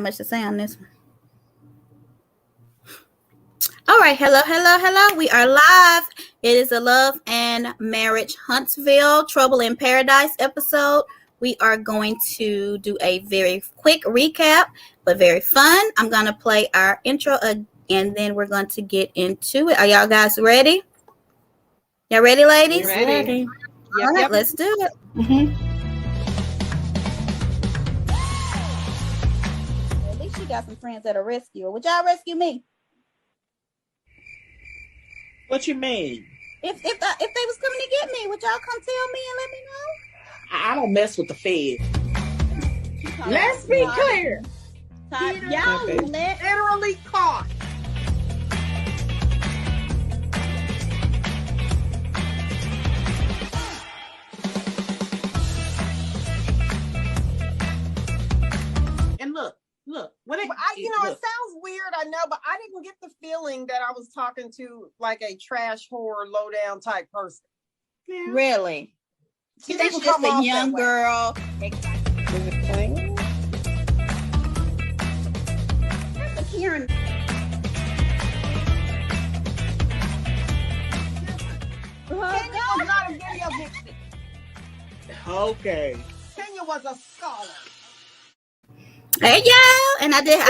Much to say on this one. All right, hello. We are live. It is a Love and Marriage Huntsville Trouble in Paradise episode. We are going to do a very quick recap, but very fun. I'm going to play our intro and then we're going to get into it. Are y'all guys ready? Y'all ready, ladies? We're ready. All right, let's do it. At least you got some friends that'll rescue her. Would y'all rescue me? What you mean? If they was coming to get me, would y'all come tell me and let me know? I don't mess with the Fed. Let's be clear. Y'all literally caught. And look. What It sounds weird, I know, but I didn't get the feeling that I was talking to like a trash whore, low down type person. Yeah. Really? She She's just a young girl. Karen. Kenya was not a video vixen. Okay. Kenya was a scholar. Hey y'all, and I did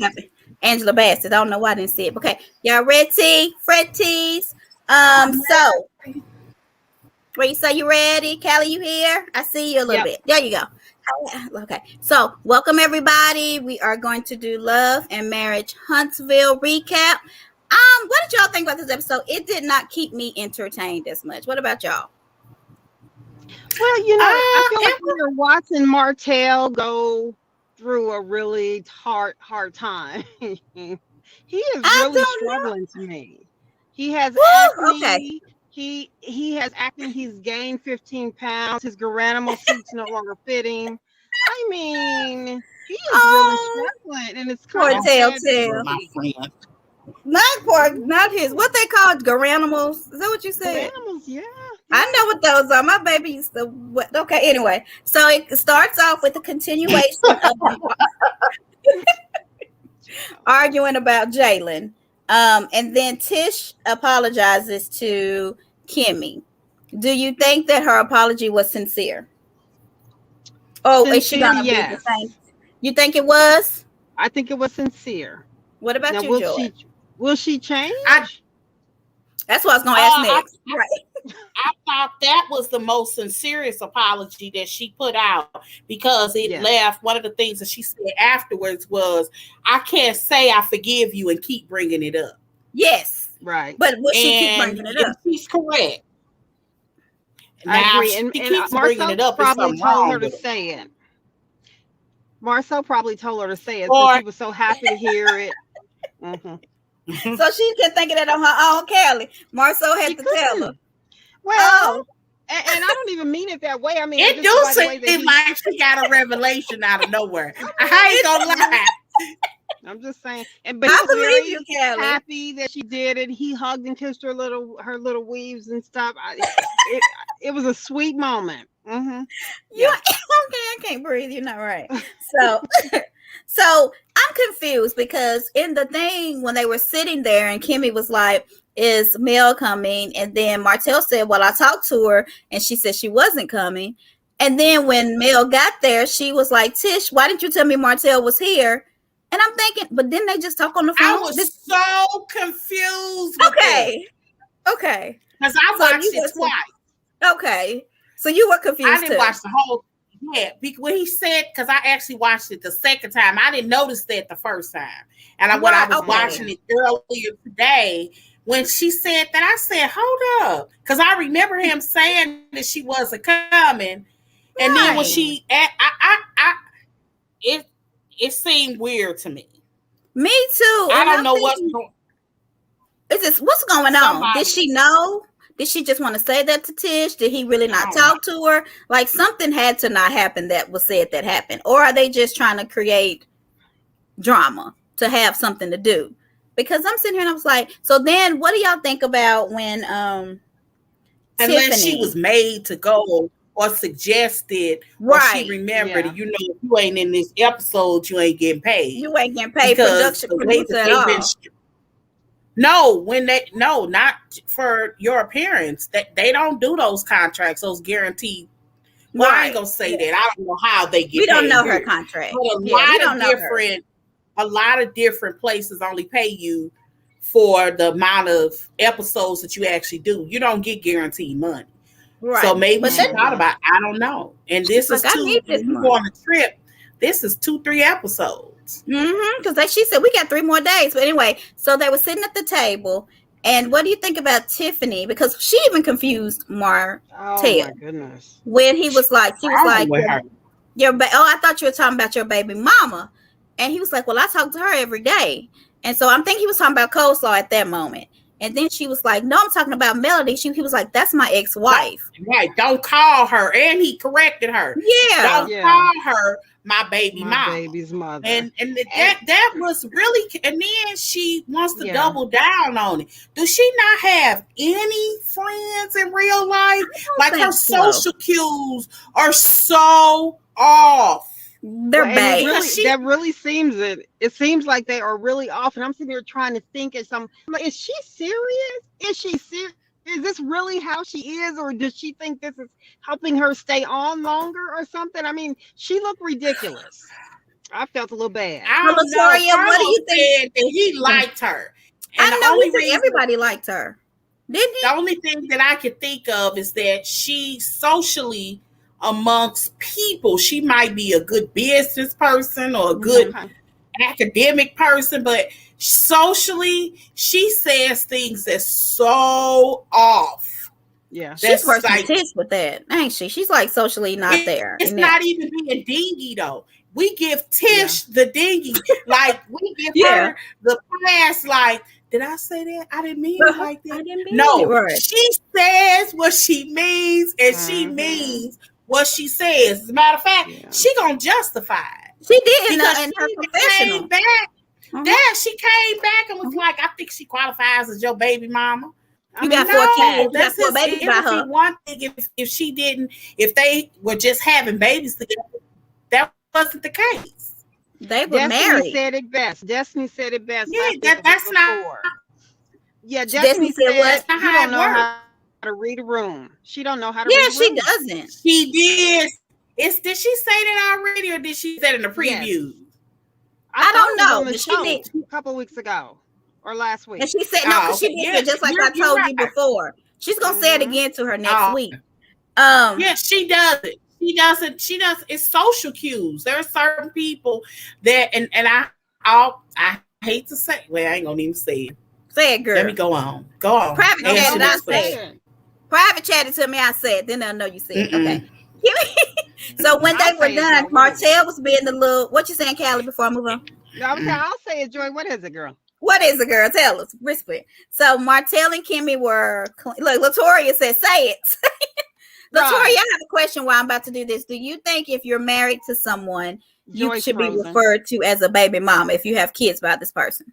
have Angela Bassett. I don't know why I didn't see it. Okay, y'all ready? Freddies. So where you say you ready? Callie, you here? I see you a little bit. There you go. Okay, so welcome everybody. We are going to do Love and Marriage Huntsville recap. What did y'all think about this episode? It did not keep me entertained as much. What about y'all? Well, I feel like we were watching Martell go through a really hard time. He is really struggling to me. He has acne. Okay. He has acne. He's gained 15 pounds. His Garanimals suit's no longer fitting. I mean, he is really struggling, and it's kind of Telltale. My friend. Not his. What they called Garanimals? Is that what you said? Garanimals, yeah. I know what those are. My baby used to. Okay, anyway. So it starts off with the continuation of arguing about Jalen. And then Tish apologizes to Kimmy. Do you think that her apology was sincere? Is she gonna be the same? You think it was? I think it was sincere. What about now, you, Joy? Will she change? That's what I was going to ask next. I thought that was the most sincerest apology that she put out, because it left. One of the things that she said afterwards was, I can't say I forgive you and keep bringing it up. Yes. Right. But will she keep bringing it up? She's correct. I agree. And Marcel probably told her to say it. Marcel probably told her to say it, so she was so happy to hear it. So she can think of that on her own, Callie. Marcel had to tell her. Well, and I don't even mean it that way. I mean, it do seem like she got a revelation out of nowhere. I ain't gonna lie. I'm just saying. But I believe you, Callie. Happy that she did it. He hugged and kissed her little weaves and stuff. It was a sweet moment. Okay, I can't breathe. You're not right. So I'm confused, because in the thing when they were sitting there and Kimmy was like, is Mel coming? And then Martell said, well, I talked to her and she said she wasn't coming. And then when Mel got there, she was like, Tish, why didn't you tell me Martell was here? And I'm thinking, but didn't they just talk on the phone? I was so confused. Okay. Because I watched it twice. Okay. So you were confused. I didn't watch the whole. Yeah, when he said, because I actually watched it the second time, I didn't notice that the first time. And when I was watching it earlier today, when she said that, I said, hold up. Because I remember him saying that she wasn't coming. And then when she, it seemed weird to me. Me too. I don't know what's going on. What's going on? Did she know? Did she just want to say that to Tish? Did he really not talk to her? Like, something had to not happen that was said that happened. Or are they just trying to create drama to have something to do? Because I'm sitting here and I was like, so then what do y'all think about when unless she was made to go or suggested or Right. she remembered. Yeah. You know, if you ain't in this episode, you ain't getting paid. You ain't getting paid Because production the way producer that at they've been all. no, not for your appearance. That they don't do those contracts, those guaranteed. Well, I ain't gonna say that. I don't know how they get We don't paid know her here. contract. But Yeah, we don't know her. a lot of different places only pay you for the amount of episodes that you actually do. You don't get guaranteed money. Right. So maybe But she that, thought about, I don't know. And this like, is I two, need this when you money. go on a trip, this is 2-3 episodes. Because she said we got 3 more days. But anyway, so they were sitting at the table. And what do you think about Tiffany? Because she even confused Martell. Oh my goodness. When he was like, she was like, with her. I thought you were talking about your baby mama. And he was like, well, I talk to her every day. And so I'm thinking he was talking about coleslaw at that moment. And then she was like, no, I'm talking about Melody. He was like, that's my ex-wife. Right. Don't call her. And he corrected her. Yeah. Don't call her my baby mama. Baby's mother. And that was really, and then she wants to double down on it. Does she not have any friends in real life? Like her social cues are so off. They're bad. That really seems it. It seems like they are really off. And I'm sitting here trying to think is she serious? Is she serious? Is this really how she is, or does she think this is helping her stay on longer or something? I mean, she looked ridiculous. I felt a little bad. I don't know. What do you think? That he liked her. And I know he said everybody liked her. Didn't he? The only thing that I could think of is that she socially, amongst people, she might be a good business person or a good academic person, but socially, she says things that's so off. Yeah, she's worse than Tish with that, ain't she? She's like socially not there. It's not even being dingy though. We give Tish the dingy, like we give her the pass. Like, did I say that? I didn't mean it like that. I didn't mean it right. She says what she means, and she means what she says. As a matter of fact, she gonna justify it. She did in her professional. Came back. She came back and was like, I think she qualifies as your baby mama. You got 4 kids. You got 4 babies by her. It would be one thing if she didn't, if they were just having babies together. That wasn't the case. They were married. Destiny said it best. Yeah, that's not. Yeah, Destiny said what? You don't know how to read a room. She don't know how to read a room. Yeah, she doesn't. She did. Did she say that already, or did she say it in the preview? Yes. I don't know. But she did a couple of weeks ago or last week. And she said no, because she did it just like I told you before. She's gonna say it again to her next week. Yes, she does it. She does. It's social cues. There are certain people that, and I hate to say. Well, I ain't gonna even say it. Say it, girl. Let me go on. Go on. Private chatted. I said. Private chatted to me. I said. Then they'll know you said. Okay. So when they were done, Martell was being the little. What you saying, Callie? Before I move on. I'll say it, Joy. What is it, girl? What is it, girl? Tell us. Whisper. So Martell and Kimmy were. Look, Latoria said, "Say it." Latoria, I have a question while I'm about to do this. Do you think if you're married to someone, you should be referred to as a baby mama if you have kids by this person?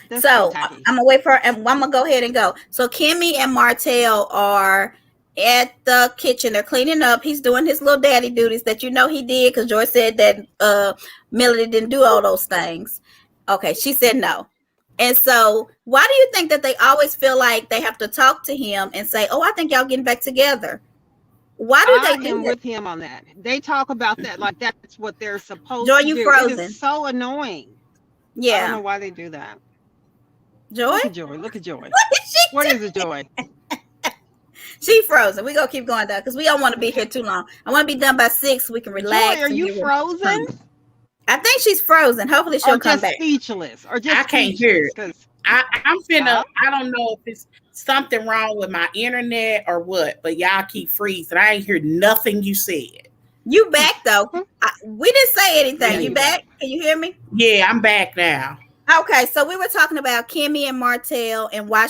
That's so I'm gonna wait for her, and I'm gonna go ahead and go. So Kimmy and Martell are at the kitchen. They're cleaning up. He's doing his little daddy duties that he did because Joy said that Melody didn't do all those things. Okay, she said no. And so why do you think that they always feel like they have to talk to him and say, oh, I think y'all getting back together? Why do they do that? with him on that. They talk about that like that's what they're supposed Joy, to do. you frozen. It is so annoying. Yeah. I don't know why they do that. Joy? Look at Joy. What is it, Joy? She frozen. We're going to keep going down because we don't want to be here too long. I want to be done by 6 so we can relax. Joy, are you frozen? I think she's frozen. Hopefully she'll come back. Speechless. Or just I can't hear it. I'm finna, I don't know if it's something wrong with my internet or what, but y'all keep freezing. I ain't hear nothing you said. You back though. We didn't say anything. You back? Can you hear me? Yeah, I'm back now. Okay, so we were talking about Kimmy and Martell and why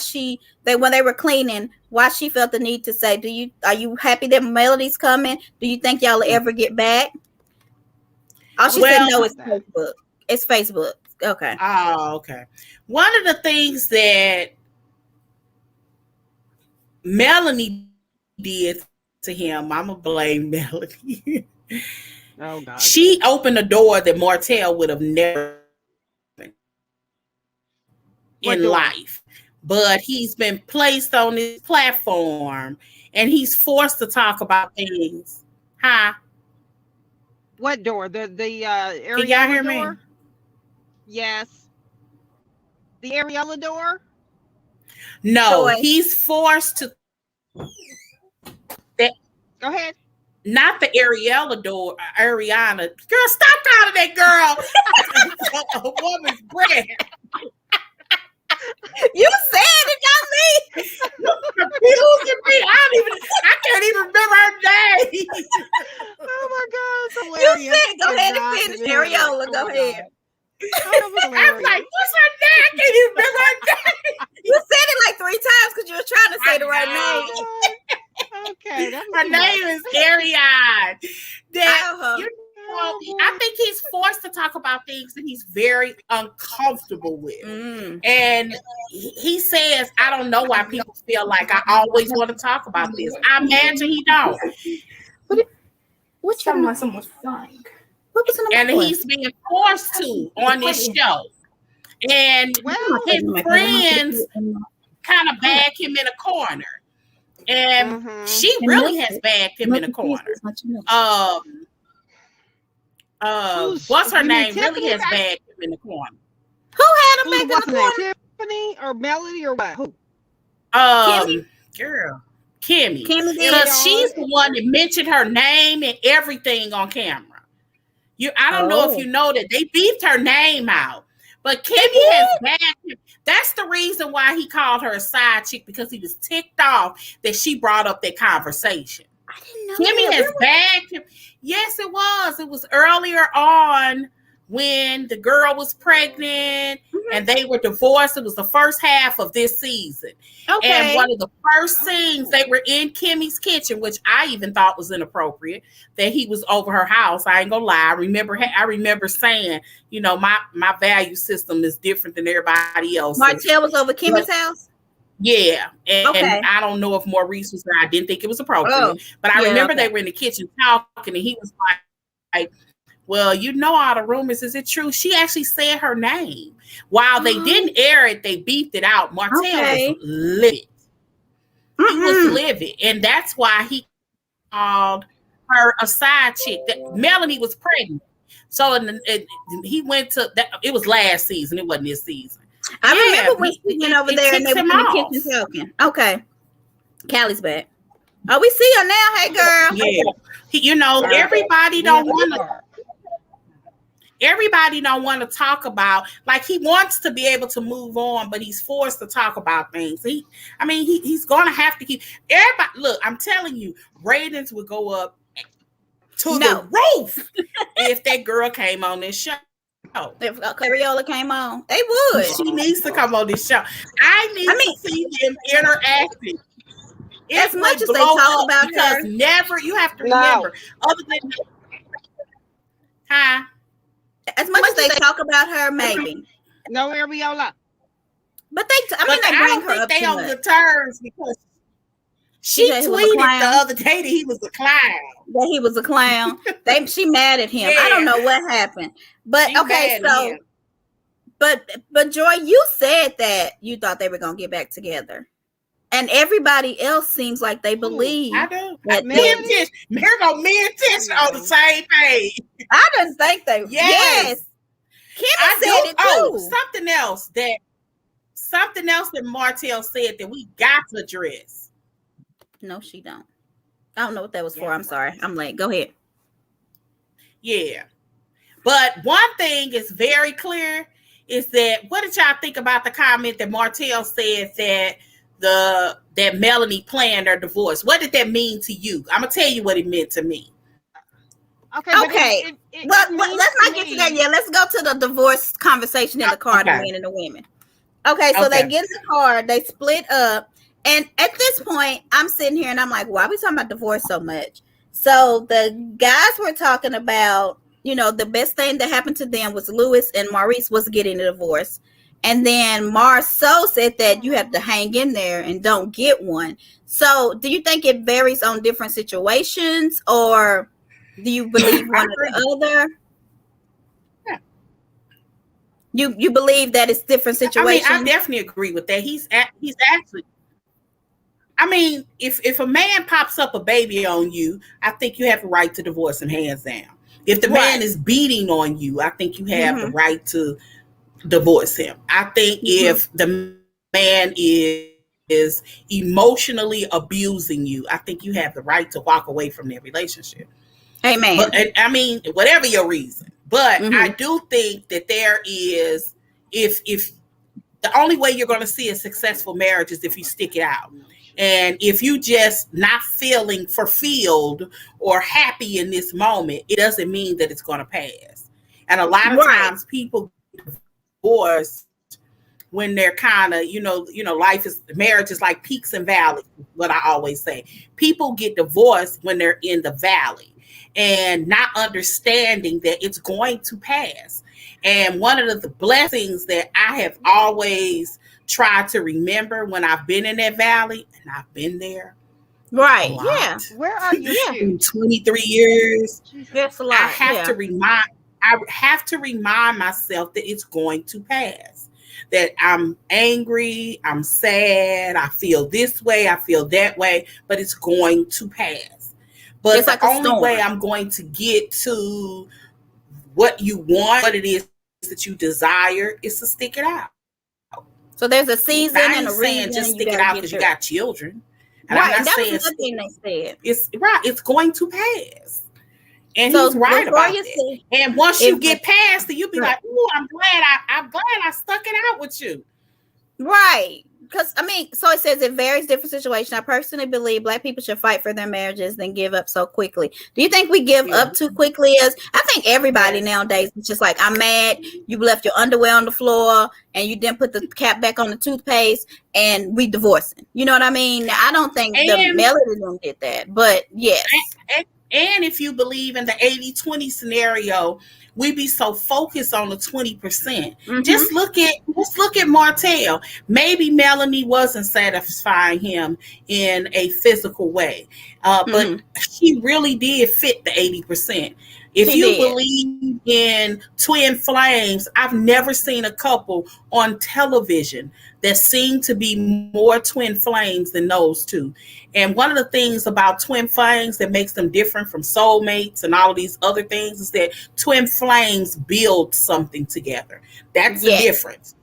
when they were cleaning, why she felt the need to say, are you happy that Melody's coming? Do you think y'all will ever get back? Oh, she said no, it's Facebook. It's Facebook. Okay. Oh, okay. One of the things that Melanie did to him. I'm going to blame Melody. Oh, God. She opened a door that Martell would have never in life. But he's been placed on this platform and he's forced to talk about things. Huh? What door? The Ariella Can y'all hear door? me? Yes. The Ariella door? No, he's forced to. Go ahead. Not the Ariella door, Ariana. Girl, stop calling that girl a woman's breath. You said it, not me. You're confusing me. I can't even remember her name. Oh my God, it's hilarious. You said, go ahead and finish Ariola. Go ahead. I was like, what's her name? I can't even remember her name. You said it like 3 times because you were trying to say the right name. Okay, her name is Ariane. I think he's forced to talk about things that he's very uncomfortable with. And he says, I don't know why people feel like I always want to talk about this. I imagine he don't. What's talking about someone's flying? And he's being forced to on this show. And his friends kind of bag him in a corner. And she really has bagged him in a corner. What's her name? Really has bagged him in the corner. Who had him back in the corner? Tiffany or Melody or what? Who? Kimmy. Because she's the one that mentioned her name and everything on camera. I don't know if you know that they beefed her name out. But Kimmy has bagged him. That's the reason why he called her a side chick, because he was ticked off that she brought up that conversation. I didn't know Kimmy has bagged him. Yes, it was. It was earlier on when the girl was pregnant and they were divorced. It was the first half of this season. Okay. And one of the first scenes, they were in Kimmy's kitchen, which I even thought was inappropriate, that he was over her house. I ain't gonna lie. I remember saying, my value system is different than everybody else. Martell was over Kimmy's house? Yeah. And I don't know if Maurice was there. I didn't think it was appropriate. But I remember they were in the kitchen talking and he was like, well, all the rumors. Is it true? She actually said her name. While they didn't air it, they beefed it out. Martell was livid. He was livid. And that's why he called her a side chick. That Melanie was pregnant. So he went to that. It was last season. It wasn't this season. I remember when we went over there and they were in the kitchen talking. Okay. Callie's back. Oh, we see her now. Hey, girl. Yeah. Everybody don't want to talk about, like, he wants to be able to move on, but he's forced to talk about things. He's going to have to keep everybody. Look, I'm telling you, ratings would go up to the roof if that girl came on this show. If Ariola came on, they would. She needs to come on this show. I need to see them interacting. As much as they talk about her, you have to remember, other than as much as they talk about her, maybe no Ariola. But they bring her up. They on good terms because she tweeted the other day that he was a clown. She mad at him. I don't know what happened, but but Joy, you said that you thought they were gonna get back together. And everybody else seems like they believe. I do. Me and Tish on the same page. I didn't think they. Yes. Kimmy said it too. Something else that Martell said that we got to address. No, she don't. I don't know what that was for. I'm sorry. I'm late. Go ahead. Yeah. But one thing is very clear is that, what did y'all think about the comment that Martell said that Melanie planned her divorce? What did that mean to you? I'm gonna tell you what it meant to me. Okay. Let's not get to that yet. Let's go to the divorce conversation in the car, the men and the women. Okay, so they get in the car, they split up, and at this point, I'm sitting here and I'm like, why are we talking about divorce so much? So the guys were talking about, the best thing that happened to them was Lewis and Maurice was getting a divorce. And then Marceau said that you have to hang in there and don't get one. So do you think it varies on different situations, or do you believe one or the other? Yeah. You believe that it's different situations? I definitely agree with that. He's actually. I mean, if a man pops up a baby on you, I think you have the right to divorce him hands down. If the man is beating on you, I think you have the right to divorce him. I think if the man is emotionally abusing you, I think you have the right to walk away from their relationship. Amen. But I mean, whatever your reason. But I do think that there is, if the only way you're going to see a successful marriage is if you stick it out. And if you just not feeling fulfilled or happy in this moment, it doesn't mean that it's going to pass. And a lot of times people divorce when they're kind of, marriage is like peaks and valleys, what I always say. People get divorced when they're in the valley and not understanding that it's going to pass. And one of the blessings that I have always tried to remember when I've been in that valley, and I've been there. Right. Yeah. Where are you? In 23 years. That's a lot. I have to remind myself that it's going to pass. That I'm angry, I'm sad, I feel this way, I feel that way, but it's going to pass. But it's the only way I'm going to get to what you want, what it is that you desire, is to stick it out. So there's a season and a reason. Just stick it out because you got children. And right, I'm not saying that was the thing they said. It's going to pass. And so he's right about that. And once you get past it, you'll be like, "Ooh, I'm glad I stuck it out with you." Right. Because so it says it varies different situations. I personally believe Black people should fight for their marriages than give up so quickly. Do you think we give up too quickly? I think everybody nowadays is just like, I'm mad. You left your underwear on the floor and you didn't put the cap back on the toothpaste, and we divorcing. You know what I mean? I don't think the Melody one did that, but yes. And if you believe in the 80-20 scenario, we be so focused on the 20%. Just look at Martell. Maybe Melanie wasn't satisfying him in a physical way, but she really did fit the 80%. If you believe in twin flames, I've never seen a couple on television that seem to be more twin flames than those two. And one of the things about twin flames that makes them different from soulmates and all of these other things is that twin flames build something together. That's the difference.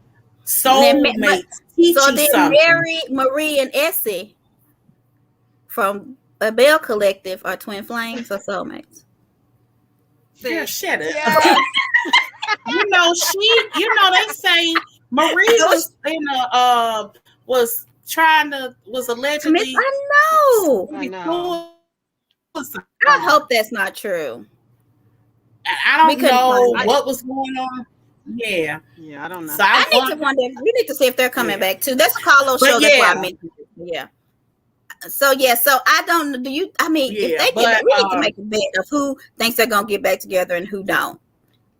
Soulmates teach you something. Marie and Essie from a Bell Collective are twin flames or soulmates? Yeah, shut up. Yeah. They say Marie was allegedly. I know. I hope that's not true. I don't know what was going on. Yeah, I don't know. So I need to wonder. We need to see if they're coming back too. That's a Carlo show. That's why I mentioned it. Yeah. So I don't know. Do you? I mean, if they get, we need to make a bet of who thinks they're gonna get back together and who don't.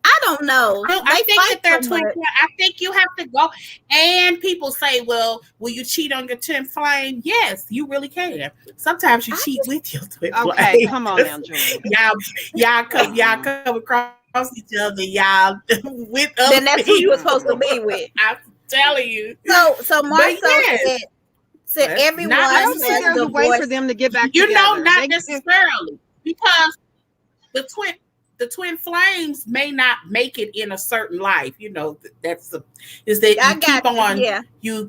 I don't know. I think that they're twin. I think you have to go. And people say, "Well, will you cheat on your twin flame?" Yes, you really can. Sometimes you cheat with your twin flame. Okay, come on now, Joy. y'all come across each other. Y'all with us. Then that's who you were supposed to be with. I'm telling you. So Marcel said everyone has to wait for them to get back together. Not necessarily, because the twin flames may not make it in a certain life. You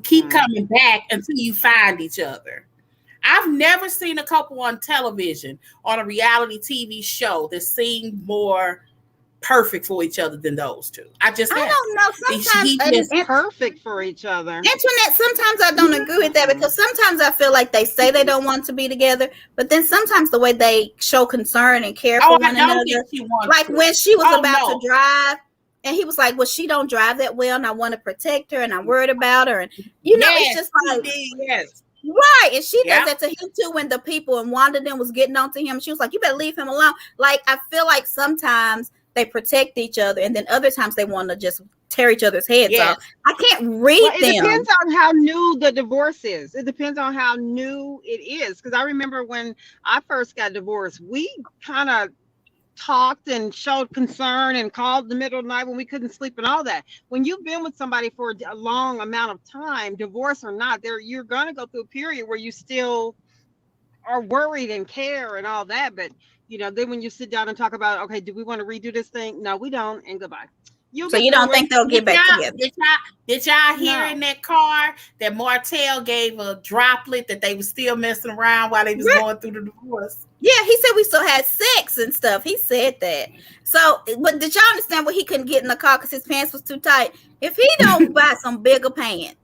keep coming back until you find each other. I've never seen a couple on television, on a reality TV show, that seemed more perfect for each other than those two. I don't know. Sometimes it's perfect for each other. Antoinette, sometimes I don't agree with that, because sometimes I feel like they say they don't want to be together, but then sometimes the way they show concern and care for one another, like when she was about to drive, and he was like, "Well, she don't drive that well, and I want to protect her, and I'm worried about her," and it's just like, right, and she does that to him too. When the people and Wanda then was getting on to him, she was like, "You better leave him alone." Like, I feel like sometimes they protect each other, and then other times they want to just tear each other's heads off. I can't read them. It depends on how new the divorce is. It depends on how new it is. Because I remember when I first got divorced, we kind of talked and showed concern and called in the middle of the night when we couldn't sleep and all that. When you've been with somebody for a long amount of time, divorce or not, you're going to go through a period where you still are worried and care and all that. But, then when you sit down and talk about, okay, do we want to redo this thing? No, we don't. And goodbye. So you don't think they'll get back together? Did y'all hear in that car that Martell gave a droplet that they were still messing around while they was going through the divorce? Yeah, he said we still had sex and stuff. He said that. So, but did y'all understand why he couldn't get in the car because his pants was too tight? If he don't buy some bigger pants,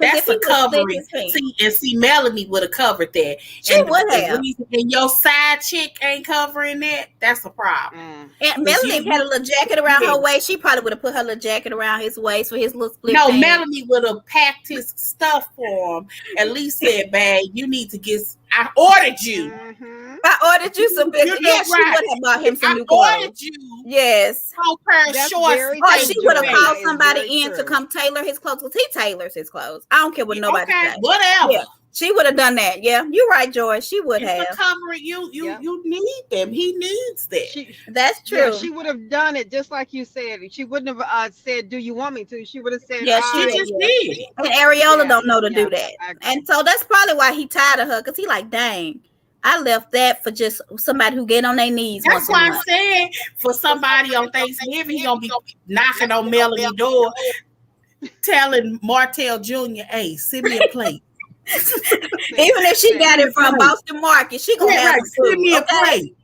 that's a covering. See, Melanie would have covered that. She would have. And your side chick ain't covering that. That's a problem. And Melanie had a little jacket around her waist. She probably would have put her little jacket around his waist for his little split. No, Melanie would have packed his stuff for him. At least said, "Babe, you need to get. I ordered you. I ordered you some big. Yeah, she would have bought him some new clothes. I ordered you. Yes. Whole pair of shorts. Or she would have called somebody in to come tailor his clothes because he tailors his clothes. I don't care what nobody says. Whatever. Yeah. She would have done that. Yeah, you're right, Joy. She would have. Covering you need them. He needs that. That's true. Yeah, she would have done it just like you said. She wouldn't have said, "Do you want me to?" She would have said, "Yeah." She just did. And Areola don't know to do that, and so that's probably why he tired of her because he like, dang. I left that for just somebody who get on their knees. That's why I said for somebody on Thanksgiving, he gonna be knocking on Melanie's door, telling Martell Jr., "Hey, send me a plate." Even if she got it from Boston Market, she gonna have send me a plate.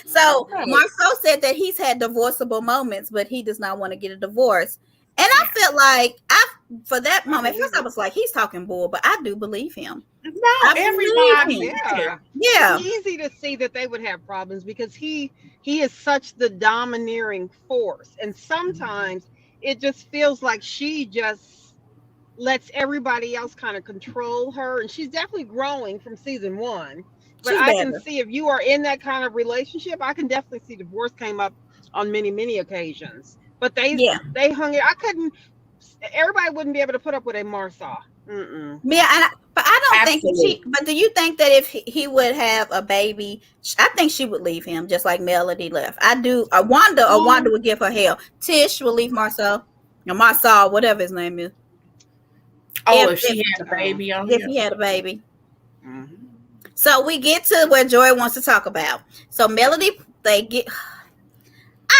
So Marceau said that he's had divorceable moments, but he does not want to get a divorce. And I felt like for that moment, first I was like, he's talking bull, but I do believe him. No, everybody. Yeah. It's easy to see that they would have problems because he is such the domineering force. And sometimes it just feels like she just lets everybody else kind of control her. And she's definitely growing from season 1. But I can see if you are in that kind of relationship, I can definitely see divorce came up on many, many occasions. But they hung it. Everybody wouldn't be able to put up with a Marceau. Yeah, but I don't think but do you think that if he would have a baby, I think she would leave him just like Melody left. I do. Wanda would give her hell. Tish will leave Marceau. Or Marceau, whatever his name is. Oh, if she had a baby on him. If he had a baby. So we get to where Joy wants to talk about. So Melody, I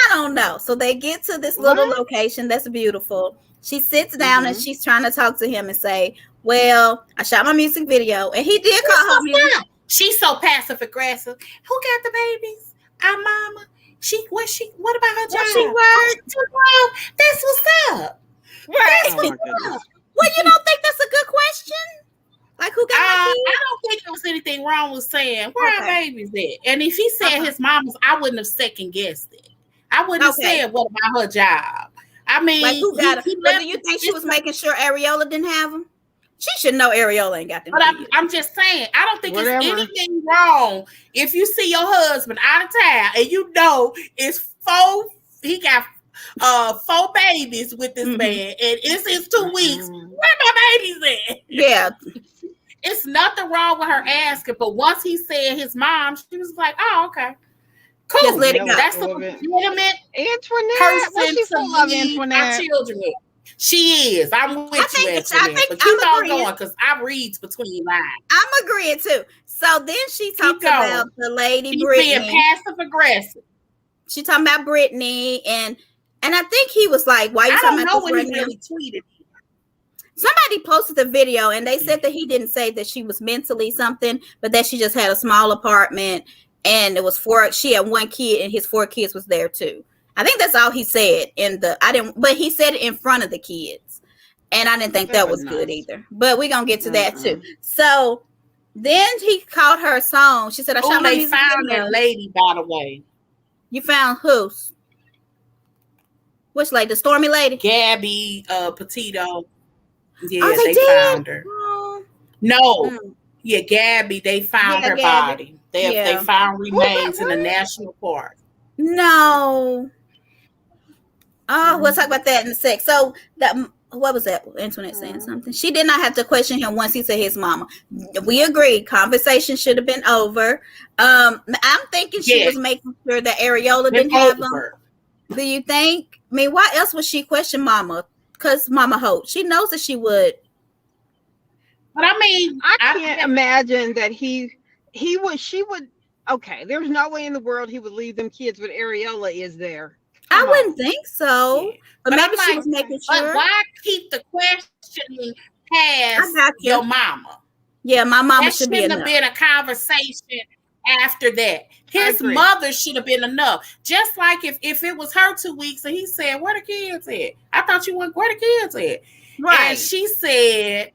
don't know. So they get to this little location that's beautiful. She sits down and she's trying to talk to him and say, "Well, I shot my music video," and he did call her music. She's so passive aggressive. Who got the babies? Our mama. What about her job? She worked. That's what's up. Right. That's what's up. Well, you don't think that's a good question? Like, who got my kids? I don't think there was anything wrong with saying, "Where our babies at?" And if he said his mama's, I wouldn't have second guessed it. I wouldn't have said, "What about her job?" I mean, like, who got it? But do you think she was making sure Areola didn't have them? She should know Areola ain't got them. But I'm just saying, I don't think it's anything wrong if you see your husband out of town and you know it's he got 4 babies with this man and it's his 2 weeks. Where my babies at? Yeah. It's nothing wrong with her asking, but once he said his mom, she was like, "Oh, okay. Cool." Just let it go. That's the legitimate Antoinette. She's so love Antoinette. Our children. She is. I'm with you, Antoinette. But keep on going because I read between lines. I'm agreeing too. So then she talks about the lady Brittany. Being passive aggressive. She talking about Brittany and I think he was like, "Why you talking about this?" When he really tweeted. Somebody posted the video and they said that he didn't say that she was mentally something, but that she just had a small apartment and it was she had 1 kid and his 4 kids was there too. I think that's all he said but he said it in front of the kids. And I didn't think that was good either. But we're going to get to that too. So then he called her a song. She said, "I shot my music video." Found that lady, by the way. You found who? Which lady? The Stormy lady? Gabby Petito. Yeah, they found her. No. Yeah, Gabby, they found her body. They found remains in a national park. No. Oh, we'll talk about that in a sec. So that what was that? Antoinette saying something. She did not have to question him once he said his mama. We agree. Conversation should have been over. I'm thinking she was making sure that Areola didn't have them. Do you think? I mean, why else would she question Mama? Because Mama Hope, she knows that she would. But I mean, I can't imagine that she would. Okay, there's no way in the world he would leave them kids with Areola is there. I wouldn't think so. Yeah. But maybe she was making sure. But why keep the questioning past your mama? Yeah, my mama that should be enough. Shouldn't have been a conversation after that. His mother should have been enough. Just like if it was her 2 weeks and he said, "Where the kids at? I thought you went. Where the kids at?" Right. And she said,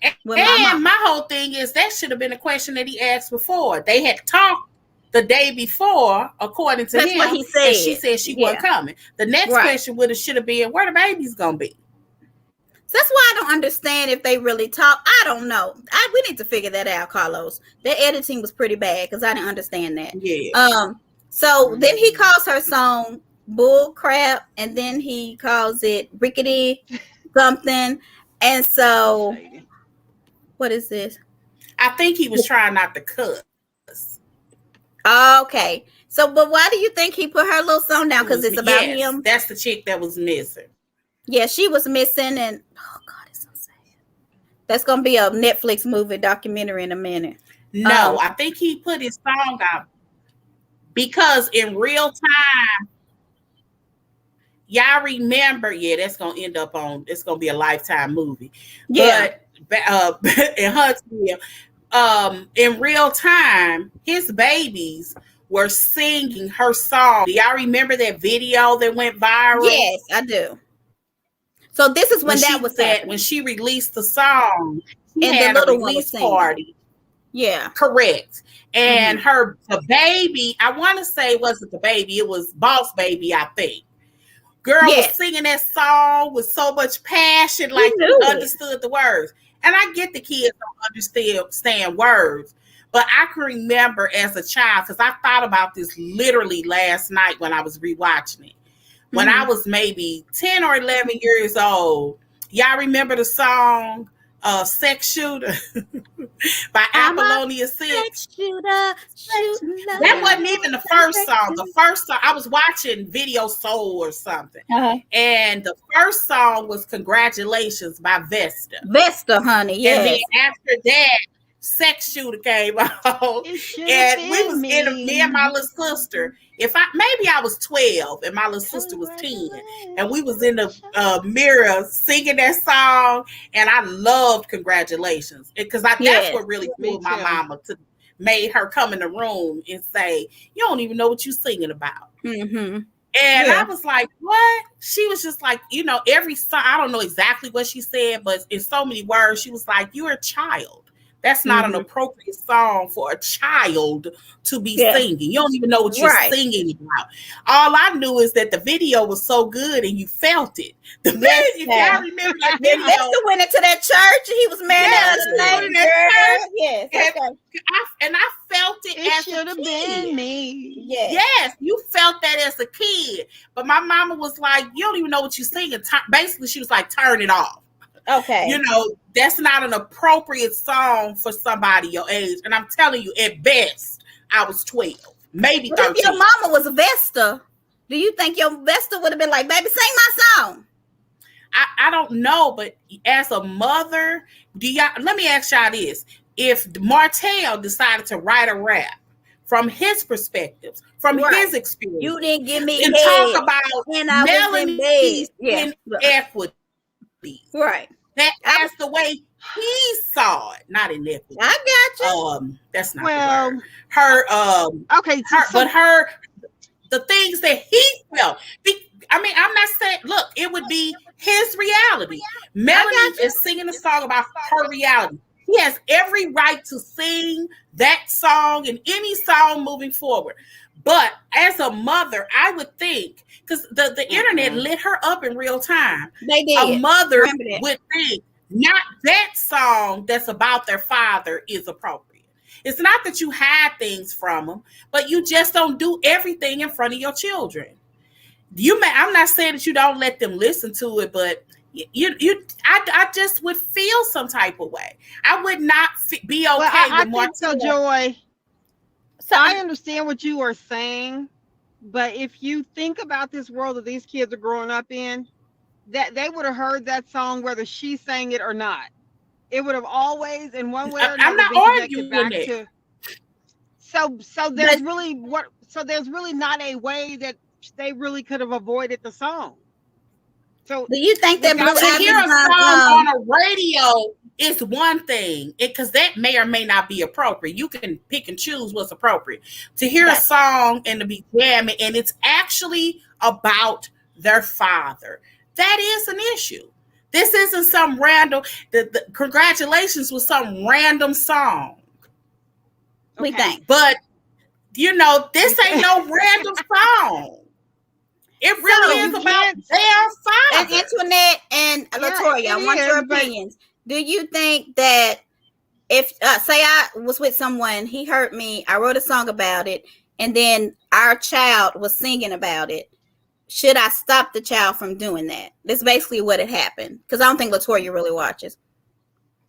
and my whole thing is that should have been a question that he asked before. They had talked the day before, according to him. What he said. And she said she wasn't coming. The next question should have been, "Where the baby's gonna be?" That's why I don't understand if they really talk. I don't know. We need to figure that out, Carlos. Their editing was pretty bad because I didn't understand that. Yeah. So then he calls her song bull crap, and then he calls it rickety something. And so, what is this? I think he was trying not to cuss. Okay. So, but why do you think he put her little song down? Because it's about him? That's the chick that was missing. Yeah, she was missing, and oh God, it's so sad. That's gonna be a Netflix movie documentary in a minute. No, I think he put his song out because in real time, y'all remember? Yeah, that's gonna end up on. It's gonna be a Lifetime movie. Yeah, but in Huntsville, in real time, his babies were singing her song. Do y'all remember that video that went viral? Yes, I do. So this is when that was happening. When she released the song, and had the little a release party. Yeah, correct. And the baby, I want to say, wasn't the baby? It was Boss Baby, I think. Girl was singing that song with so much passion, like you understood the words. And I get the kids don't understand words, but I can remember as a child because I thought about this literally last night when I was rewatching it. When I was maybe 10 or 11 years old, y'all remember the song Sex Shooter by Apollonia 6? Sex shooter, that wasn't even the first song. The first song, I was watching Video Soul or something. And the first song was Congratulations by Vesta. Vesta, honey, yes. And then after that, Sex Shooter came out. And we was me and my little sister. Maybe I was 12 and my little sister was 10, and we was in the mirror singing that song, and I loved Congratulations because that's what really pulled my mama to made her come in the room and say, "You don't even know what you're singing about." And I was like, "What?" She was just like, every song. I don't know exactly what she said, but in so many words, she was like, "You're a child. That's not an appropriate song for a child to be singing. You don't even know what you're singing about." All I knew is that the video was so good and you felt it. The video, if y'all remember that video. Vesta went into that church and he was married to that Yes. And I felt it as should have been me. Yes, you felt that as a kid. But my mama was like, "You don't even know what you're singing." Basically, she was like, "Turn it off." Okay. That's not an appropriate song for somebody your age. And I'm telling you, at best, I was 12, maybe 13. If your mama was a Vesta, do you think your Vesta would have been like, "Baby, sing my song"? I don't know, but as a mother, let me ask y'all this. If Martell decided to write a rap from his perspectives, from his experience, you didn't give me and talk about Melanie's inequity. Right. That's the way he saw it, not inequity. I got you. That's not the word. The things that he felt. I'm not saying, look, it would be his reality. Melanie is singing a song about her reality. He has every right to sing that song and any song moving forward. But as a mother, I would think, because the internet lit her up in real time. They did. A mother would think not that song that's about their father is appropriate. It's not that you hide things from them, but you just don't do everything in front of your children. I'm not saying that you don't let them listen to it, but I just would feel some type of way. I would not be okay I with think so, Joy. So I understand what you are saying, but if you think about this world that these kids are growing up in, that they would have heard that song whether she sang it or not. It would have always, in one way or another, I'm not been connected arguing back it. to. So there's really not a way that they really could have avoided the song. So do you think that to hear a song on a radio is one thing, because that may or may not be appropriate. You can pick and choose what's appropriate. To hear a song and to be jamming, and it's actually about their father, that is an issue. This isn't some random. The congratulations was some random song. We think, but this ain't no random song. It really is about their father. And Antoinette and Latoya, I want your opinions. Do you think that if, say I was with someone, he hurt me, I wrote a song about it, and then our child was singing about it, should I stop the child from doing that? That's basically what had happened. Because I don't think Latoya really watches.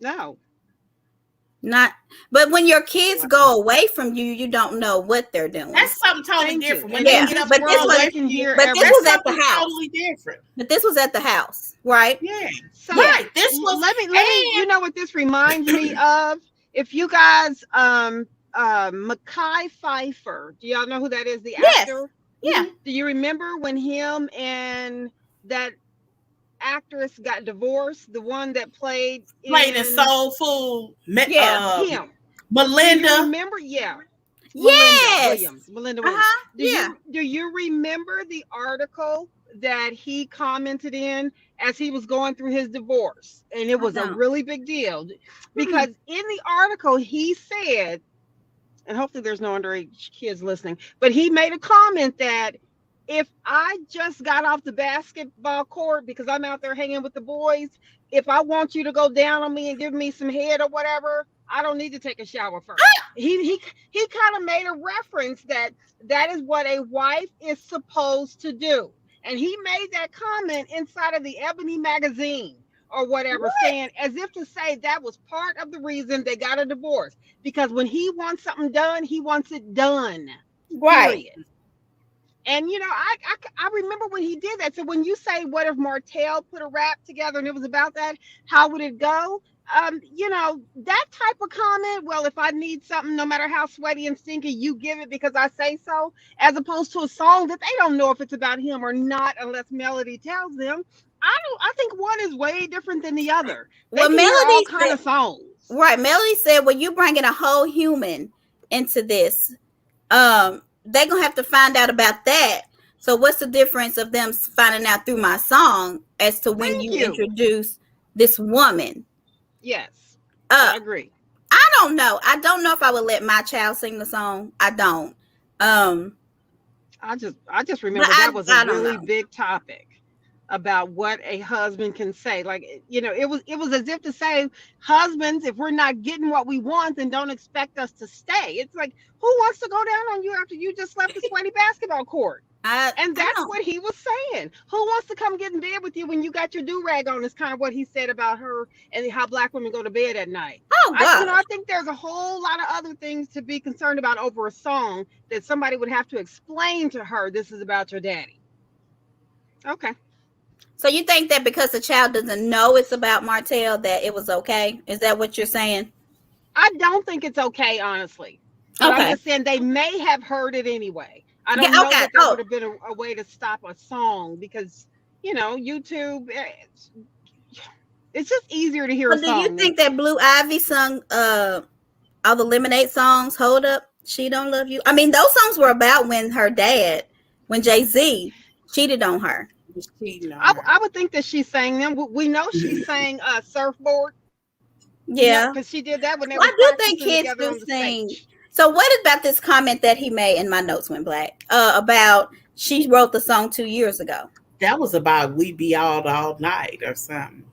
No. Not, but when your kids go away from you, you don't know what they're doing. That's something totally different. When but this was at the house. Totally different. But this was at the house, right? Yeah. So right. This was. Let me. You know what this reminds me of? If you guys, Mekhi Phifer, do y'all know who that is? The actor. Yeah. Do you remember when him and that actress got divorced? The one that played in Soul Food. Him. Melinda. Do you remember? Yeah. Melinda Williams. Do you remember the article that he commented in as he was going through his divorce? And it was a really big deal because in the article he said, and hopefully there's no underage kids listening, but he made a comment that if I just got off the basketball court because I'm out there hanging with the boys, if I want you to go down on me and give me some head or whatever, I don't need to take a shower first. He kind of made a reference that is what a wife is supposed to do. And he made that comment inside of the Ebony magazine or whatever, saying as if to say that was part of the reason they got a divorce. Because when he wants something done, he wants it done. Right. Period. And I remember when he did that. So when you say, what if Martell put a rap together and it was about that, how would it go? That type of comment, well, if I need something, no matter how sweaty and stinky, you give it because I say so, as opposed to a song that they don't know if it's about him or not unless Melody tells them. I think one is way different than the other. Well, Melody all kind of songs. Right. Melody said, well, you bringing a whole human into this. They're going to have to find out about that. So what's the difference of them finding out through my song as to when you introduce this woman? Yes, I agree. I don't know. I don't know if I would let my child sing the song. I don't. I just remember that was a really big topic about what a husband can say. Like, it was as if to say, husbands, if we're not getting what we want, then don't expect us to stay. It's like, who wants to go down on you after you just left the sweaty basketball court? And that's what he was saying. Who wants to come get in bed with you when you got your do-rag on? Is kind of what he said about her and how Black women go to bed at night. Oh, God. I think there's a whole lot of other things to be concerned about over a song that somebody would have to explain to her. This is about your daddy. Okay. So you think that because the child doesn't know it's about Martell, that it was okay? Is that what you're saying? I don't think it's okay, honestly. But I'm just saying they may have heard it anyway. I don't know that there would have been a way to stop a song because, YouTube, it's just easier to hear a song. Do you think that Blue Ivy sung all the Lemonade songs, Hold Up, She Don't Love You? I mean, those songs were about when Jay-Z cheated on her. I would think that she sang them. We know she sang Surfboard. Yeah. Because she did that when they were I do think kids do sing. Stage. So what about this comment that he made, and my notes went black, about she wrote the song 2 years ago? That was about We Be Out All Night or something.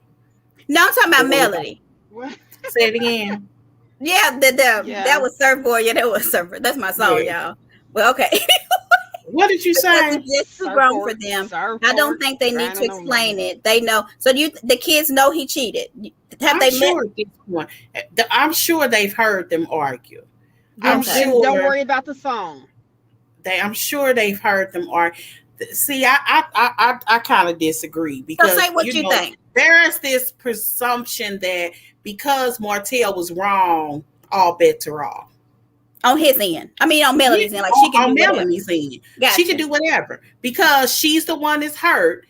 No, I'm talking about Melody. What? Say it again. Yeah, that was Surfboard. Yeah, that was Surfboard. That's my song, y'all. Well, okay. What did you say? It's too grown for them. I don't think they need to explain it. They know. So the kids know he cheated. Have they met? At this point, I'm sure they've heard them argue. I'm sure. Don't worry about the song. I'm sure they've heard them argue. See, I kind of disagree because so say what you think. There is this presumption that because Martell was wrong, all bets are off. On his end. I mean, on Melody's end. Like she can on do Melody's end. Gotcha. She can do whatever because she's the one that's hurt.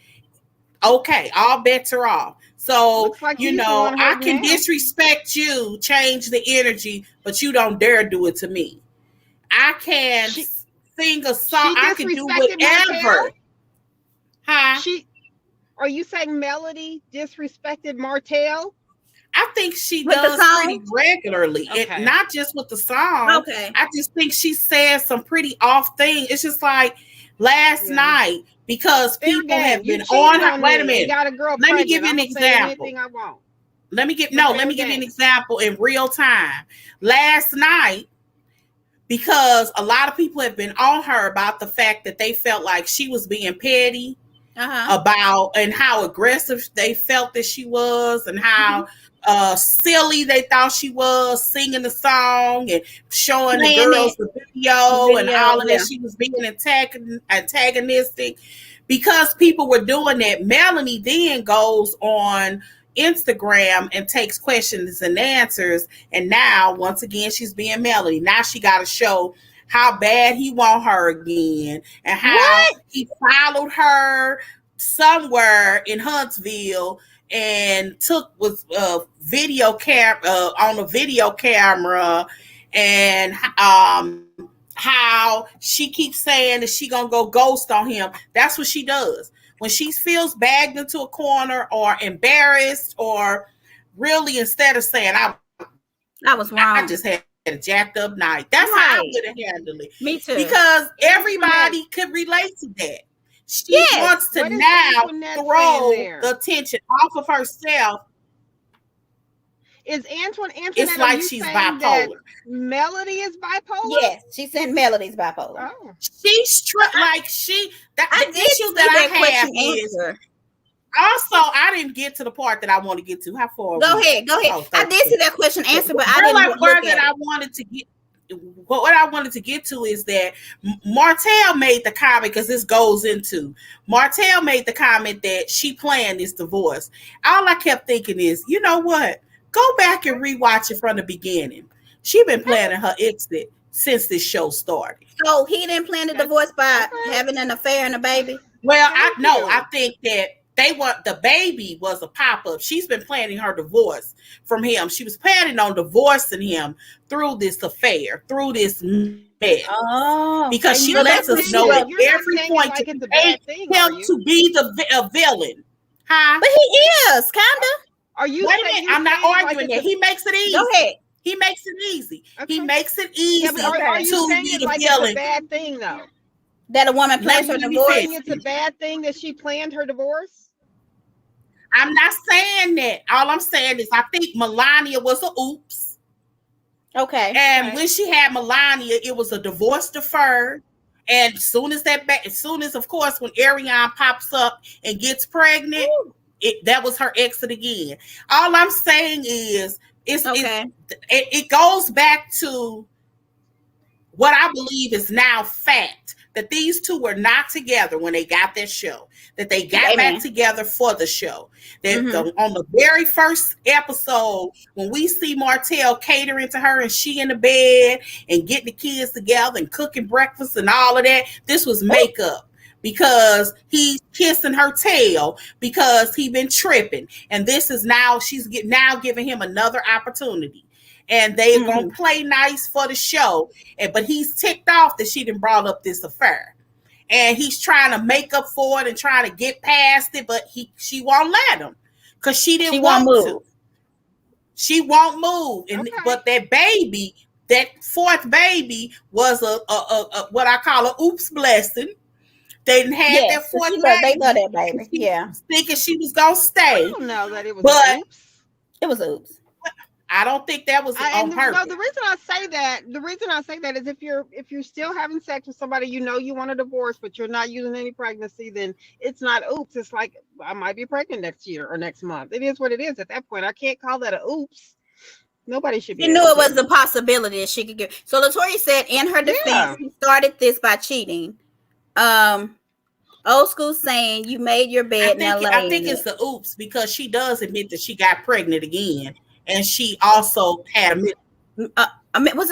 Okay, all bets are off. So, like I can disrespect you, change the energy, but you don't dare do it to me. I can sing a song. I can do whatever. Huh? Are you saying Melody disrespected Martell? I think she does pretty regularly, and not just with the song. Okay, I just think she says some pretty off things. It's just like last night because people have been on her. Wait a minute. Let me give you an example. Let me give you an example in real time. Last night, because a lot of people have been on her about the fact that they felt like she was being petty about and how aggressive they felt that she was and how silly they thought she was singing the song and showing the girls the video and all of that. She was being antagonistic. Because people were doing that, Melanie then goes on Instagram and takes questions and answers, and now once again she's being Melody. Now she got to show how bad he want her again and how he followed her somewhere in Huntsville and was video on a video camera, and how she keeps saying that she gonna go ghost on him. That's what she does when she feels bagged into a corner or embarrassed, or really instead of saying I was wrong, I just had a jacked up night. That's how I would have handled it. Me too. Because everybody could relate to that. She wants to now throw the attention off of herself. Is Antoinette? It's like she's bipolar. Melody is bipolar. Yes, she said Melody's bipolar. Oh. She's like she. The issue that I have is. Also, I didn't get to the part that I want to get to. How far? Go ahead. Oh, I did see that question answer, but I didn't. I wanted to get. What I wanted to get to is that Martell made the comment, because this goes into Martell made the comment that she planned this divorce. All I kept thinking is, you know what? Go back and rewatch it from the beginning. She been planning her exit since this show started. So he didn't plan the divorce by having an affair and a baby? Well, I think that the baby was a pop-up. She's been planning her divorce from him. She was planning on divorcing him through this affair, through this mess. Oh, because she lets us know at every point to him to be the villain. Huh? But he is, kind of. Are you? Wait a minute. I'm not arguing that. He makes it easy. Go ahead. He makes it easy. Okay. He makes it easy to be the villain. It's a bad thing, though. That a woman plans her divorce. It's a bad thing that she planned her divorce. I'm not saying that. All I'm saying is I think Melania was a oops. Okay. And when she had Melania, it was a divorce deferred. And as soon as of course, when Ariane pops up and gets pregnant, that was her exit again. All I'm saying is it goes back to what I believe is now fact, that these two were not together when they got their show, that they got back together for the show. That on the very first episode, when we see Martell catering to her and she in the bed and getting the kids together and cooking breakfast and all of that, this was makeup. Because he's kissing her tail because he been tripping, and this is now she's giving him another opportunity, and they're gonna play nice for the show. But he's ticked off that she done brought up this affair, and he's trying to make up for it and trying to get past it, but she won't let him because she didn't want to. She won't move, but that baby, that fourth baby, was a what I call a oops blessing. They didn't have that fourth baby. They love that baby. Thinking she was gonna stay. I don't know that it was oops. It was oops. I don't think that was on purpose. No, the reason I say that is if you're still having sex with somebody you want a divorce, but you're not using any pregnancy, then it's not oops. It's like I might be pregnant next year or next month. It is what it is at that point. I can't call that a oops. Nobody should be. She knew it was a possibility that she could give. So Latoya said in her defense, he started this by cheating. Old school saying you made your bed. I think it's the oops because she does admit that she got pregnant again. And she also had was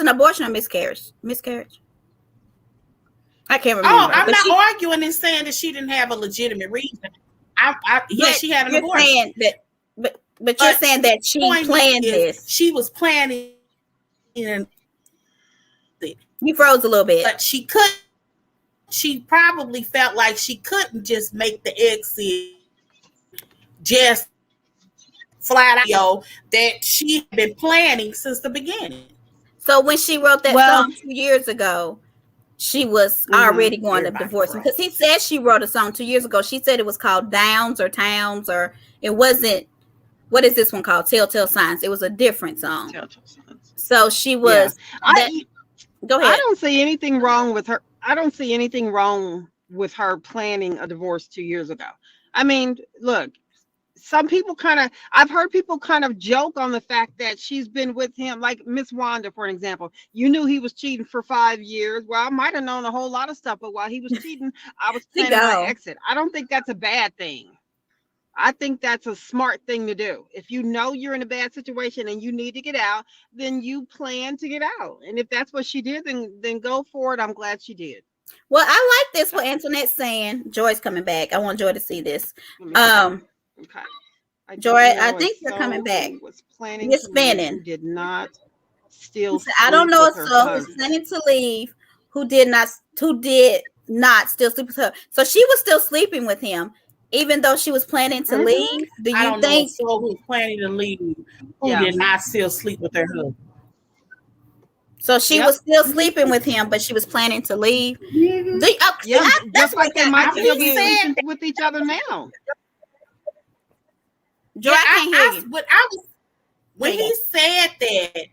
it an abortion or miscarriage? Miscarriage. I can't remember. Oh, I'm not arguing and saying that she didn't have a legitimate reason. She had an abortion. Saying that, but you're saying that she planned this. She was planning. You froze a little bit. But she couldn't. She probably felt like she couldn't just make the exit just flat out that she had been planning since the beginning. So when she wrote that song 2 years ago, she was already going to divorce him because he said she wrote a song 2 years ago. She said it was called Downs or Towns, or it wasn't. What is this one called? Telltale Signs. It was a different song. Telltale Signs. So she was. Yeah. Go ahead. I don't see anything wrong with her. I don't see anything wrong with her planning a divorce 2 years ago. I mean, look. Some people I've heard people kind of joke on the fact that she's been with him, like Miss Wanda, for example. You knew he was cheating for 5 years. Well, I might have known a whole lot of stuff, but while he was cheating, I was planning my exit. I don't think that's a bad thing. I think that's a smart thing to do. If you know you're in a bad situation and you need to get out, then you plan to get out. And if that's what she did, then go for it. I'm glad she did. Well, I like this what Antoinette's saying. Joy's coming back. I want Joy to see this. Okay. Joy, I think you're coming back. You're spinning. Did not still. I don't know. So who's planning to leave? Who did not still sleep with her? So she was still sleeping with him, even though she was planning to leave. Do you think? So who's planning to leave? Who did not still sleep with her husband? So she was still sleeping with him, but she was planning to leave. Just like they might still be sleeping with each other now. Joy, I can't hear you. When he said that,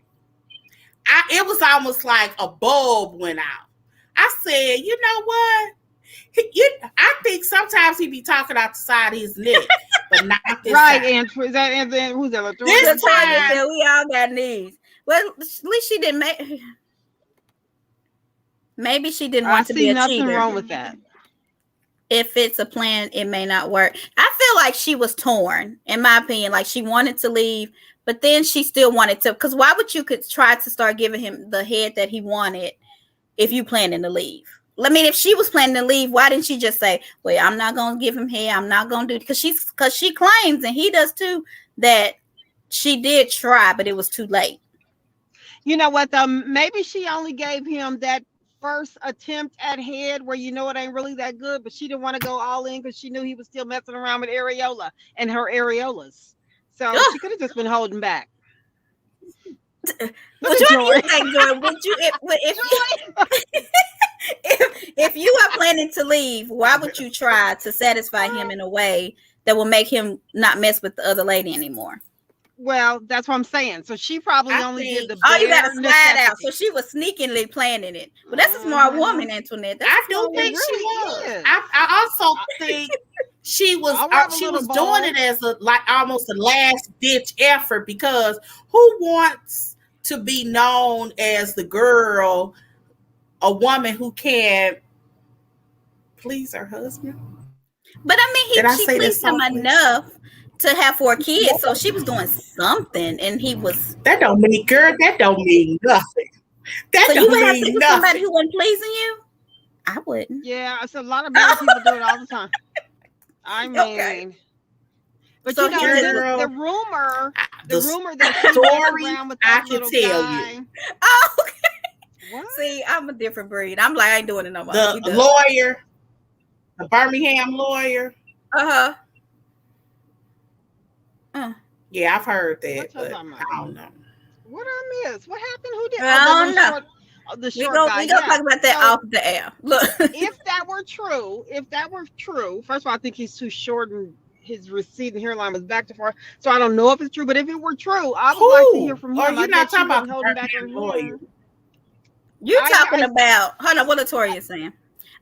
it was almost like a bulb went out. I said, you know what? I think sometimes he be talking out the side of his neck, but not this right, time. And who's that? This time we all got knees. Well, at least she didn't make. Maybe she didn't want to be a cheater. I see nothing wrong with that. If it's a plan, it may not work. I feel like she was torn, in my opinion. Like she wanted to leave, but then she still wanted to. Because why would you could try to start giving him the head that he wanted if you planning to leave? I mean, if she was planning to leave, why didn't she just say, "Well, I'm not going to give him head. I'm not going to do it." Because she claims, and he does too, that she did try, but it was too late. You know what? Maybe she only gave him that first attempt at head where it ain't really that good, but she didn't want to go all in because she knew he was still messing around with areola and her areolas. So she could have just been holding back. What do you think, Joy? Would you if you are planning to leave, why would you try to satisfy him in a way that will make him not mess with the other lady anymore? Well, that's what I'm saying. So she probably did the you got to slide out. So she was sneakily planning it. But that's a smart woman, Antoinette. I do think she was. I also think she was doing it as almost a last ditch effort, because who wants to be known as the girl, a woman who can please her husband? But I mean, she pleased him enough to have 4 kids, so she was doing something, and he was. That don't mean, girl. That don't mean nothing. So you would have to do somebody who wasn't pleasing you? I wouldn't. Yeah, it's a lot of married people do it all the time. I mean, but so the rumor that she story around with I that can little tell guy. you. Oh, okay. What? See, I'm a different breed. I'm like, I ain't doing it no more. The lawyer, the Birmingham lawyer. Yeah, I've heard that, but I don't know. What I missed? What happened? Who did? I don't know. The short guy. We gonna talk about that off the air. Look, if that were true, first of all, I think he's too short and his receding hairline was back to far. So I don't know if it's true, but if it were true, I would like to hear from him. Or you're not talking about holding back her hair. You're talking about, hold on, what Latoya is saying.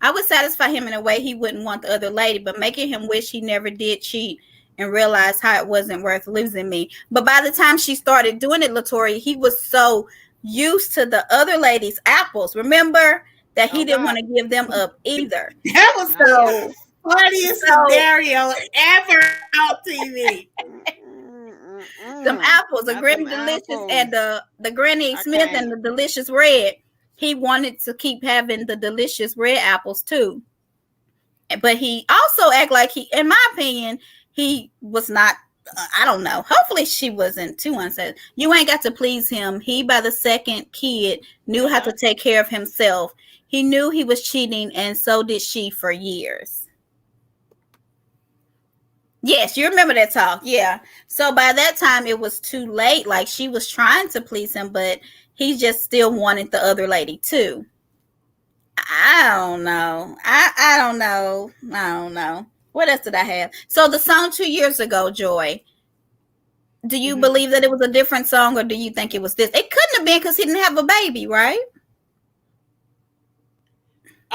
I would satisfy him in a way he wouldn't want the other lady, but making him wish he never did cheat and realize how it wasn't worth losing me. But by the time she started doing it, Latoya, he was so used to the other lady's apples. Remember that he didn't want to give them up either. That was the funniest scenario ever on TV. Some apples, the Granny Delicious and the Granny Smith and the Delicious Red. He wanted to keep having the delicious red apples too. But he also act like in my opinion, he was not, I don't know. Hopefully she wasn't too unsaid. You ain't got to please him. He, by the second kid, knew how to take care of himself. He knew he was cheating, and so did she for years. Yes, you remember that talk. Yeah. So by that time, it was too late. Like, she was trying to please him, but he just still wanted the other lady too. I don't know. I don't know. I don't know. What else did I have? So the song 2 years ago, Joy, do you believe that it was a different song, or do you think it was this? It couldn't have been because he didn't have a baby, right?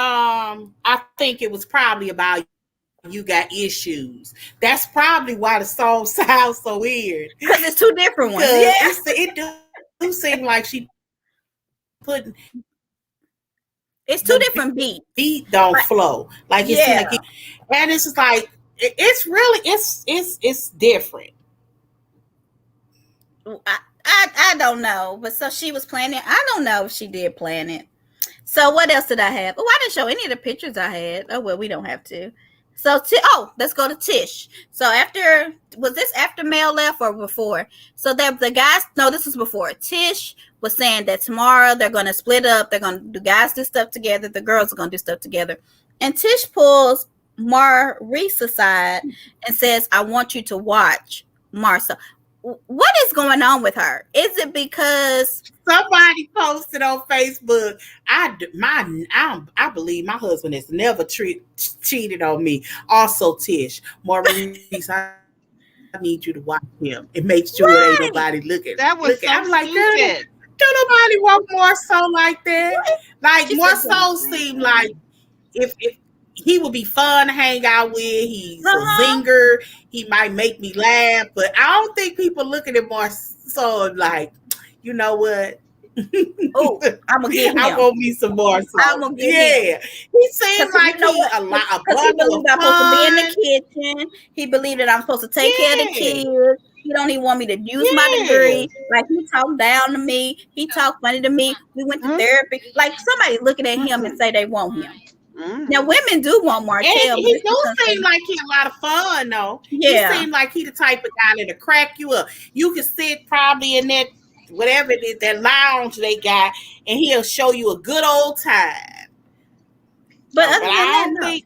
I think it was probably about you got issues. That's probably why the song sounds so weird. Because it's two different ones. Yeah. It do seem like she putting... It's two different beats. Beat don't flow. Like it's and it's just like it's really it's different. I don't know, but so she was planning. I don't know if she did plan it. So what else did I have? Oh, I didn't show any of the pictures I had. Oh well, we don't have to. So let's go to Tish. So was this after Mel left or before? So that the guys, no, this was before. Tish was saying that tomorrow they're going to split up. They're going to do guys do stuff together. The girls are going to do stuff together. And Tish pulls Maurice aside and says, I want you to watch Marcel. What is going on with her? Is it because somebody posted on Facebook? I believe my husband has never cheated on me. Also, Tish, Maurice, I need you to watch him and make sure ain't nobody looking. That was so I'm like, stupid. Don't nobody want more so like that. Like more so seem like if he would be fun to hang out with. He's a zinger. He might make me laugh, but I don't think people looking at more so like, you know what? Oh, I'm gonna get him. I want me some more. So. I'm gonna get him. He seems like he's a lot of because he believes I'm supposed to be in the kitchen. He believed that I'm supposed to take care of the kids. He don't even want me to use my degree. Like, he talked down to me. He talked funny to me. We went to therapy. Like, somebody looking at him and say they want him. Now, women do want Martell. And he do seem like he a lot of fun, though. Yeah. He seems like he the type of guy that'll crack you up. You can sit probably in that, whatever it is, that lounge they got, and he'll show you a good old time. But I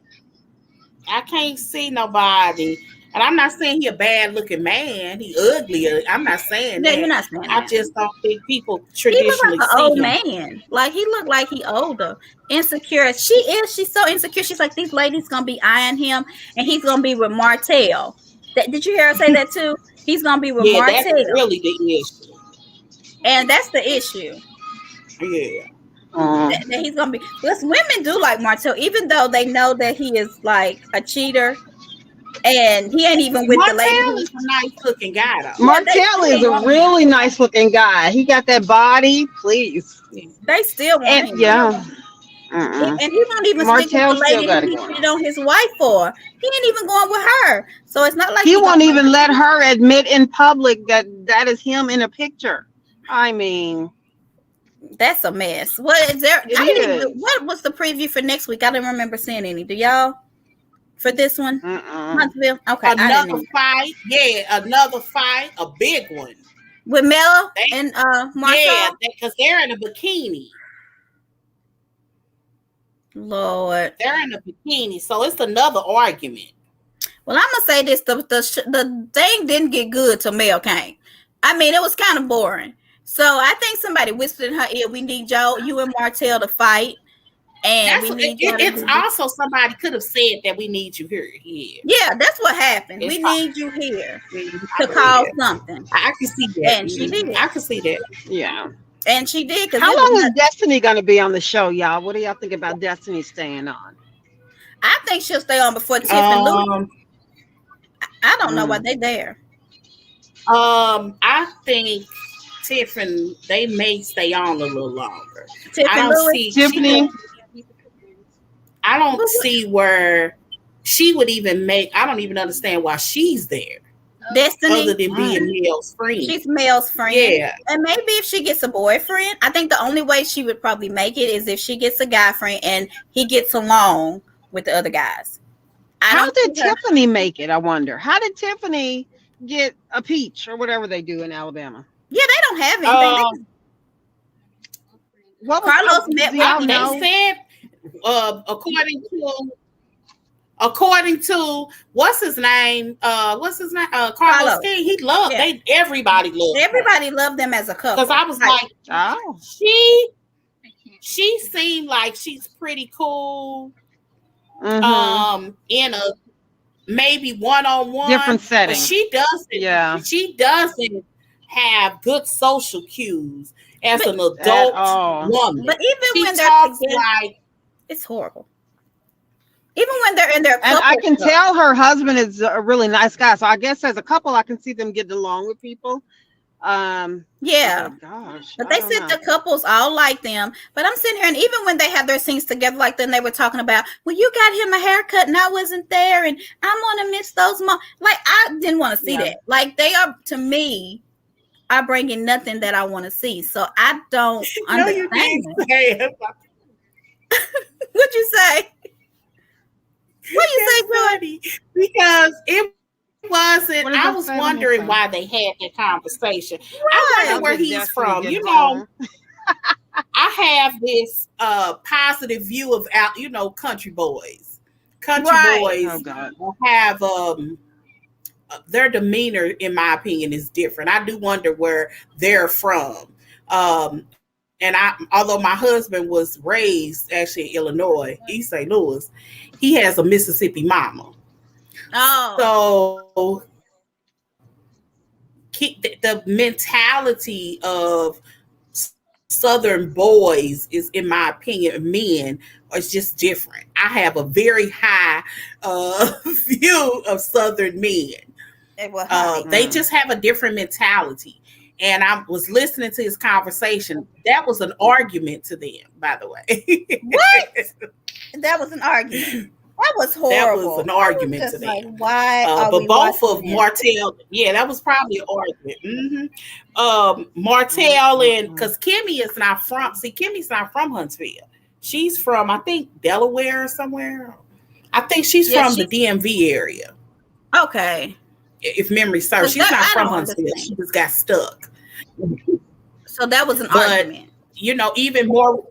can't see nobody. And I'm not saying he a bad looking man. He ugly. I'm not saying that. You're not saying that. I just don't think people traditionally he look like an old man. Like, he looked like he older. Insecure. She's so insecure. She's like, these ladies gonna be eyeing him, and he's gonna be with Martell. Did you hear her say that too? He's gonna be with Martell. That's really the issue. And that's the issue. Yeah. That he's gonna be. Listen, women do like Martell, even though they know that he is like a cheater. And he ain't even with Martell the lady. Martell is a nice looking guy, though. Martell is a really nice looking guy. He got that body, please. They still want him. Yeah. And he won't even stick with the lady that he cheated on his wife for. He ain't even going with her. So it's not like he won't even let her admit in public that is him in a picture. I mean, that's a mess. What is there? What was the preview for next week? I don't remember seeing any. Do y'all? For this one, Huntsville. Okay, another fight. Yeah, another fight, a big one with Mel and Martell. Yeah, because they're in a bikini. Lord, they're in a bikini, so it's another argument. Well, I'm gonna say this: the thing didn't get good till Mel came. I mean, it was kind of boring. So I think somebody whispered in her ear, "We need you and Martell to fight." And That's we need y'all it's to also somebody could have said that we need you here. Yeah, that's what happened. It's we need you here I to can call see that. something. I can see that. And she did. I can see that. Yeah. And she did, because How long is Destiny going to be on the show, y'all? What do y'all think about Destiny staying on? I think she'll stay on before Tiff and Lou. I don't know why they there. I think Tiffany, they may stay on a little longer. I don't see Tiffany. I don't see where she would even make. I don't even understand why she's there. Destiny, other than being Mel's friend. She's Mel's friend. Yeah. And maybe if she gets a boyfriend, I think the only way she would probably make it is if she gets a guy friend and he gets along with the other guys. How did Tiffany make it? I wonder. How did Tiffany get a peach or whatever they do in Alabama? Yeah, they don't have anything. What Carlos met with they said according to what's his name? Carlos King. He loved everybody loved them as a couple. Because I was like, she seemed like she's pretty cool. Mm-hmm. In a maybe one-on-one different setting. But she doesn't have good social cues as an adult woman. But even when they're together, it's horrible. Even when they're in their couple, and I can tell her husband is a really nice guy. So I guess as a couple, I can see them getting along with people. Yeah. Oh gosh. But they said the couples all like them. But I'm sitting here, and even when they had their scenes together, like then they were talking about, well, you got him a haircut and I wasn't there, and I'm gonna miss those moments. Like I didn't want to see that. Like they are, to me, are bringing nothing that I want to see. So I don't understand. What'd you say? What you say, Jordy? Because it wasn't. I was wondering why they had that conversation. Right. I wonder where he's from. You know, I have this positive view of country boys. Country boys have their demeanor, in my opinion, is different. I do wonder where they're from. And although my husband was raised actually in Illinois, East St. Louis, he has a Mississippi mama. So the mentality of Southern boys is, in my opinion, men is just different. I have a very high view of Southern men. They just have a different mentality. And I was listening to his conversation. That was an argument to them, by the way. What? That was an argument. That was horrible. That was an argument to them. Like, why? But both of Martell, that was probably an argument. Mm-hmm. Martell and because Kimmy is not from. See, Kimmy's not from Huntsville. She's from, I think, Delaware or somewhere. I think she's from the DMV area. Okay. If memory serves, she's not from Huntsville. She just got stuck. So that was an argument. Even more.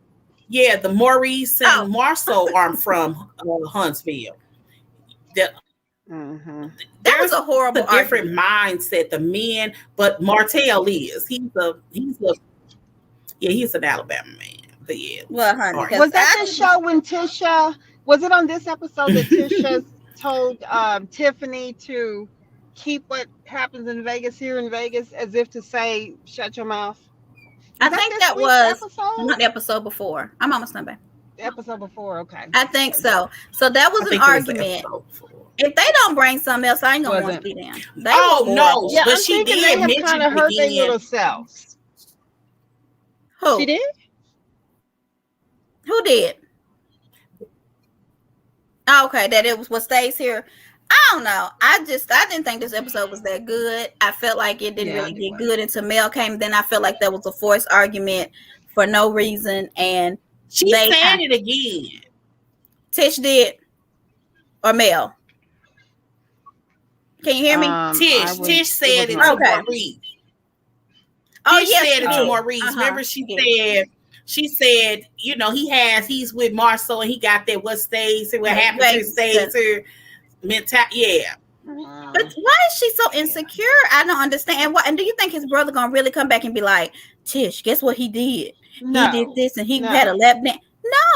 Yeah, the Maurice and Marceau are from Huntsville. That was a horrible different mindset. The men, but Martell is he's an Alabama man. But well, honey, was that the show when Tisha? Was it on this episode that Tisha told Tiffany to keep what happens in Vegas here in Vegas, as if to say, "Shut your mouth"? I think that was not the episode before. I'm almost done, babe. The episode before, okay. I think so. So that was an argument. If they don't bring something else, I ain't gonna want to see them. No, yeah, but she did they have kind of hurt their little selves. Who? She did? Who did? Okay, that it was what stays here. I don't know. I didn't think this episode was that good. I felt like it didn't really get good until Mel came. Then I felt like that was a forced argument for no reason. And she said it again. Tish did, or Mel? Can you hear me? Tish said it to Maurice. Tish said it to Maurice. Remember, she said, he's with Marceau and he got that what stays here, what happens here stays here. But why is she so insecure? I don't understand. And do you think his brother gonna really come back and be like, Tish, guess what he did? No, he did this and he had a lap dance.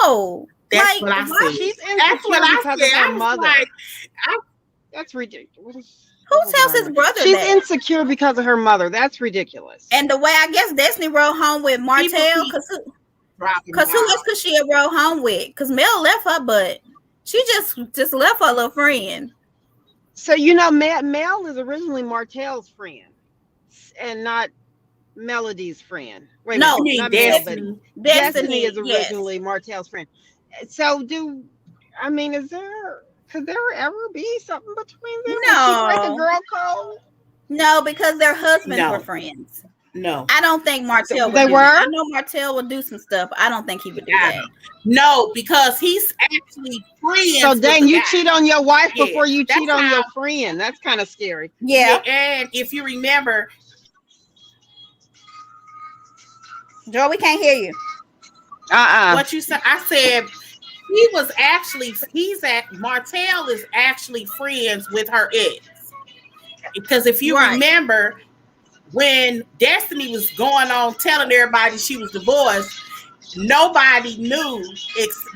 No, That's what I said. She's That's what insecure I because said. of I her was mother. like, That's ridiculous. Who tells his brother She's that? insecure because of her mother. That's ridiculous. And the way I guess Destiny rode home with Martell, because who else could she have rode home with? Because Mel left her, but she just left her little friend. So Mel is originally Martell's friend, and not Melody's friend. Wait, no, not Destiny. Mel, but Destiny is originally Martell's friend. So could there ever be something between them? No. Would she break a girl code? No, because their husbands were friends. No. I don't think Martell would They do were? that. I know Martell would do some stuff. I don't think he would do that. No, because he's actually friends. So then you cheat on your wife Yeah, before you cheat on how- your friend. That's kind of scary. Yeah. And if you remember, Joe, we can't hear you. What you said, I said Martell is actually friends with her ex. Because if you remember, when Destiny was going on telling everybody she was divorced, nobody knew,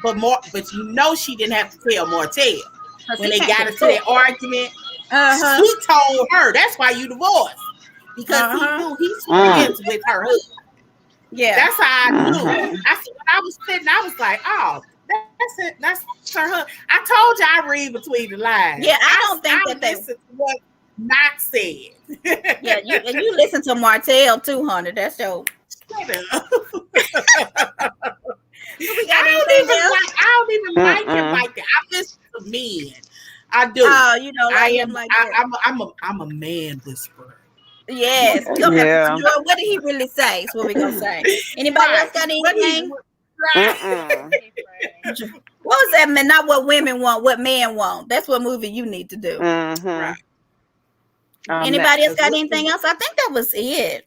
but you know she didn't have to tell Martell. When they got into that argument, he told her, that's why you divorced. Because he knew he's friends with her husband. Yeah. That's how I knew. When I was sitting, I was like, oh, that's it. That's her husband. I told you I read between the lines. Yeah, I don't think that they listen to what not said. Yeah, you listen to Martell too, Hunter. That's your. Shut up. I don't even like him like that. I listen to men. I do. Oh, you know, I am. I'm a man whisperer. Yes. Yeah. What did he really say? Is what we gonna say. Anybody else got anything? What was that, man? Not what women want, what men want. That's what movie you need to do. Right. Anybody else got anything else? I think that was it.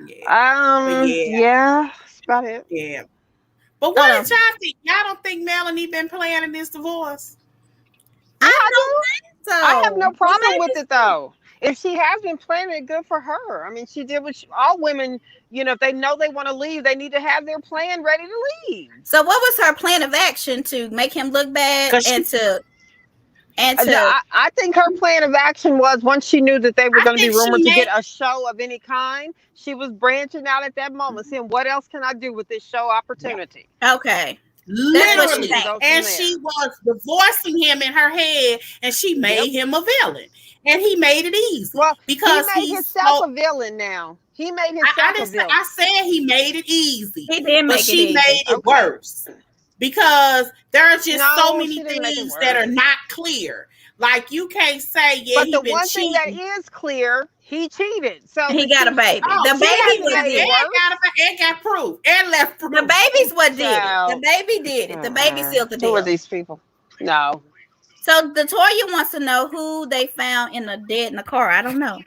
Yeah, that's about it. Yeah. But what did y'all think? Y'all don't think Melanie been planning this divorce? I don't think so. I have no problem with it though. If she has been planning it, good for her. I mean, she did what all women, if they know they want to leave, they need to have their plan ready to leave. So what was her plan of action to make him look bad I think her plan of action was once she knew that they were going to be rumored to get a show of any kind, she was branching out at that moment, saying, what else can I do with this show opportunity? Okay. Literally. And she was divorcing him in her head, and she made him a villain. And he made it easy. Well, because he made himself a villain now. He made himself a villain. I said he made it easy. He did make it easy. She made it worse. Because there are just so many things that are not clear. Like you can't say, but the one thing that is clear, he cheated. So he got a baby. The baby was it. And got proof. And left proof. The baby's what did it. The baby did it. The baby sealed the deal. Who are these people? No. So the Toya wants to know who they found dead in the car. I don't know.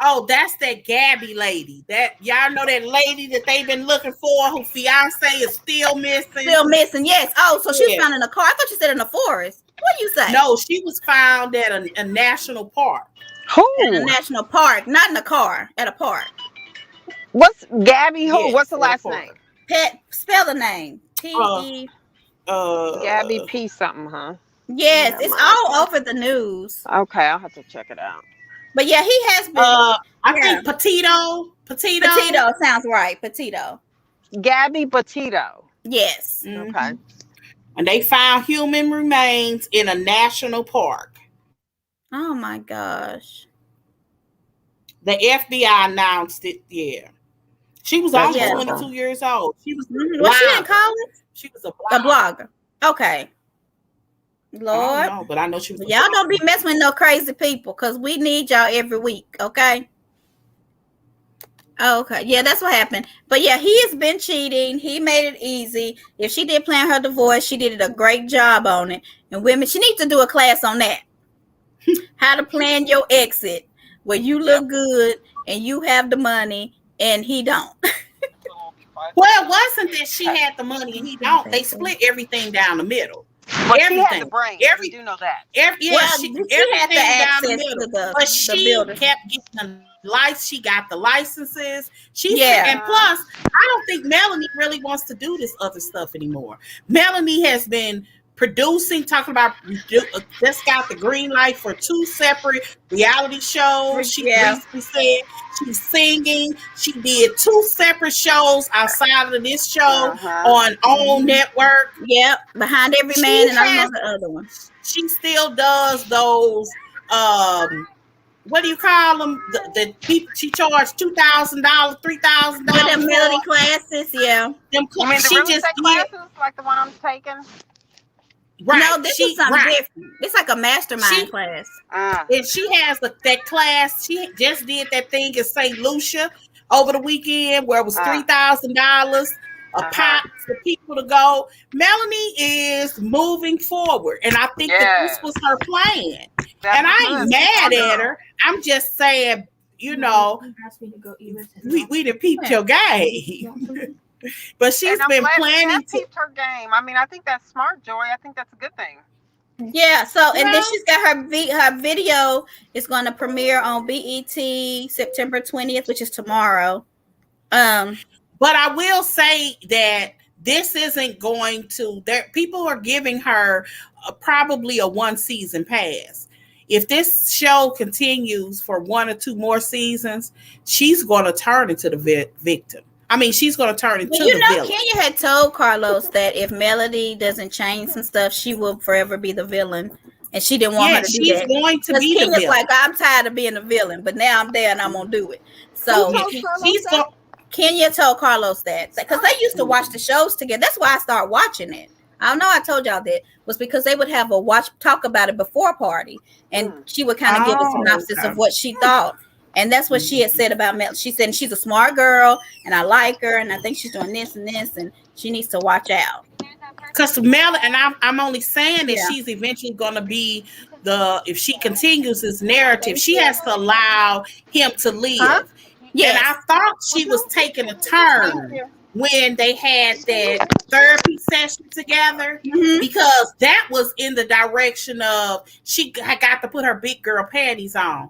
Oh, that's that Gabby lady. That y'all know that lady that they've been looking for, who fiance is still missing. Still missing, yes. Oh, so she was found in a car. I thought you said in the forest. What do you say? No, she was found at a national park. Who? At a national park, not in a car. At a park. What's Gabby? Who? Yes, what's the last name? Spell the name. P-E. Gabby P something, huh? Yes, it's all over the news. Okay, I'll have to check it out. But yeah, he has been. I think Petito. Petito sounds right. Petito. Gabby Petito. Yes. Mm-hmm. Okay. And they found human remains in a national park. Oh my gosh. The FBI announced it. Yeah. She was almost 22 years old. She was. Was she in college? She was a blogger. Okay. Lord. I don't know, but I know she was. Y'all don't be messing with no crazy people because we need y'all every week. Okay. Okay. Yeah, that's what happened. But yeah, he has been cheating. He made it easy. If she did plan her divorce, she did a great job on it. And women, she needs to do a class on that. How to plan your exit where you look good and you have the money and he don't. Well, it wasn't that she had the money and he don't. They split everything down the middle. But she had the brain. We do know that. She had the access to the building. Kept getting the lights. She got the licenses. And plus, I don't think Melanie really wants to do this other stuff anymore. Melanie has been producing, talking about just got the green light for 2 separate reality shows. She recently said she's singing. She did 2 separate shows outside of this show on OWN network. Yep, Behind Every Man, and I know the other one. She still does those. What do you call them? The people she charged $2,000, $3,000 for them melody classes. Yeah, them. You mean the real estate classes, like the one I'm taking? Right. No, this is something different. It's like a mastermind class. And she has that class. She just did that thing in St. Lucia over the weekend where it was $3,000 a pop for people to go. Melanie is moving forward, and I think that this was her plan. And I ain't mad at her. I'm just saying, we done peeped your game. But she's been planning to peeped her game. I mean, I think that's smart, Joy. I think that's a good thing. Yeah. So, and then she's got her video is going to premiere on BET September 20th, which is tomorrow. But I will say that this isn't going to. People are giving her probably a 1 season pass. If this show continues for 1 or 2 more seasons, she's going to turn into the victim. I mean, she's going to turn into the villain. Kenya had told Carlos that if Melody doesn't change some stuff, she will forever be the villain. And she didn't want her to do that. She's going to be the villain. Kenya's like, I'm tired of being a villain, but now I'm there and I'm going to do it. So Kenya told Carlos that. Because they used to watch the shows together. That's why I started watching it. I know I told y'all that was because they would have a talk about it before party. And she would kind of give a synopsis of what she thought. And that's what she had said about Mel. She said she's a smart girl, and I like her, and I think she's doing this and this, and she needs to watch out. Because Mel, and I'm only saying that she's eventually going to be if she continues this narrative, she has to allow him to live. Yes. And I thought she was taking a turn when they had that therapy session together, because that was in the direction of she got to put her big girl panties on.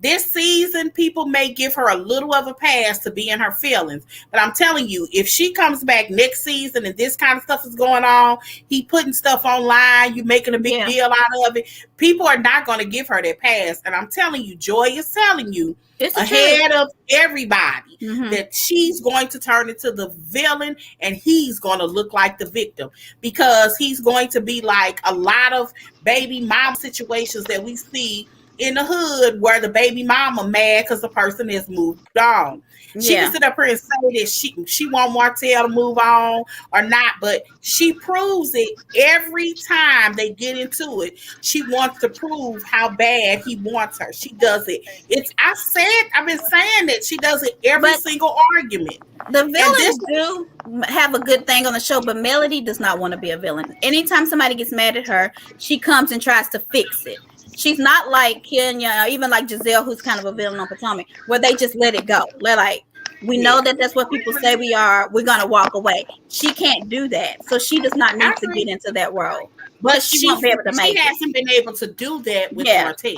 This season, people may give her a little of a pass to be in her feelings. But I'm telling you, if she comes back next season and this kind of stuff is going on, he putting stuff online, you making a big deal out of it, people are not going to give her that pass. And I'm telling you, Joy is telling you ahead of everybody that she's going to turn into the villain and he's going to look like the victim, because he's going to be like a lot of baby mom situations that we see in the hood where the baby mama mad because the person has moved on. She can sit up here and say that she want Martell to move on or not, but she proves it every time they get into it. She wants to prove how bad he wants her. She does it. I've been saying that she does it every single argument. The villains do have a good thing on the show, but Melody does not want to be a villain. Anytime somebody gets mad at her, she comes and tries to fix it. She's not like Kenya, or even like Giselle, who's kind of a villain on Potomac, where they just let it go. They're like, we know that that's what people say we are. We're going to walk away. She can't do that. So she does not need to get into that role. But she won't be able to make it. She hasn't been able to do that with Martell.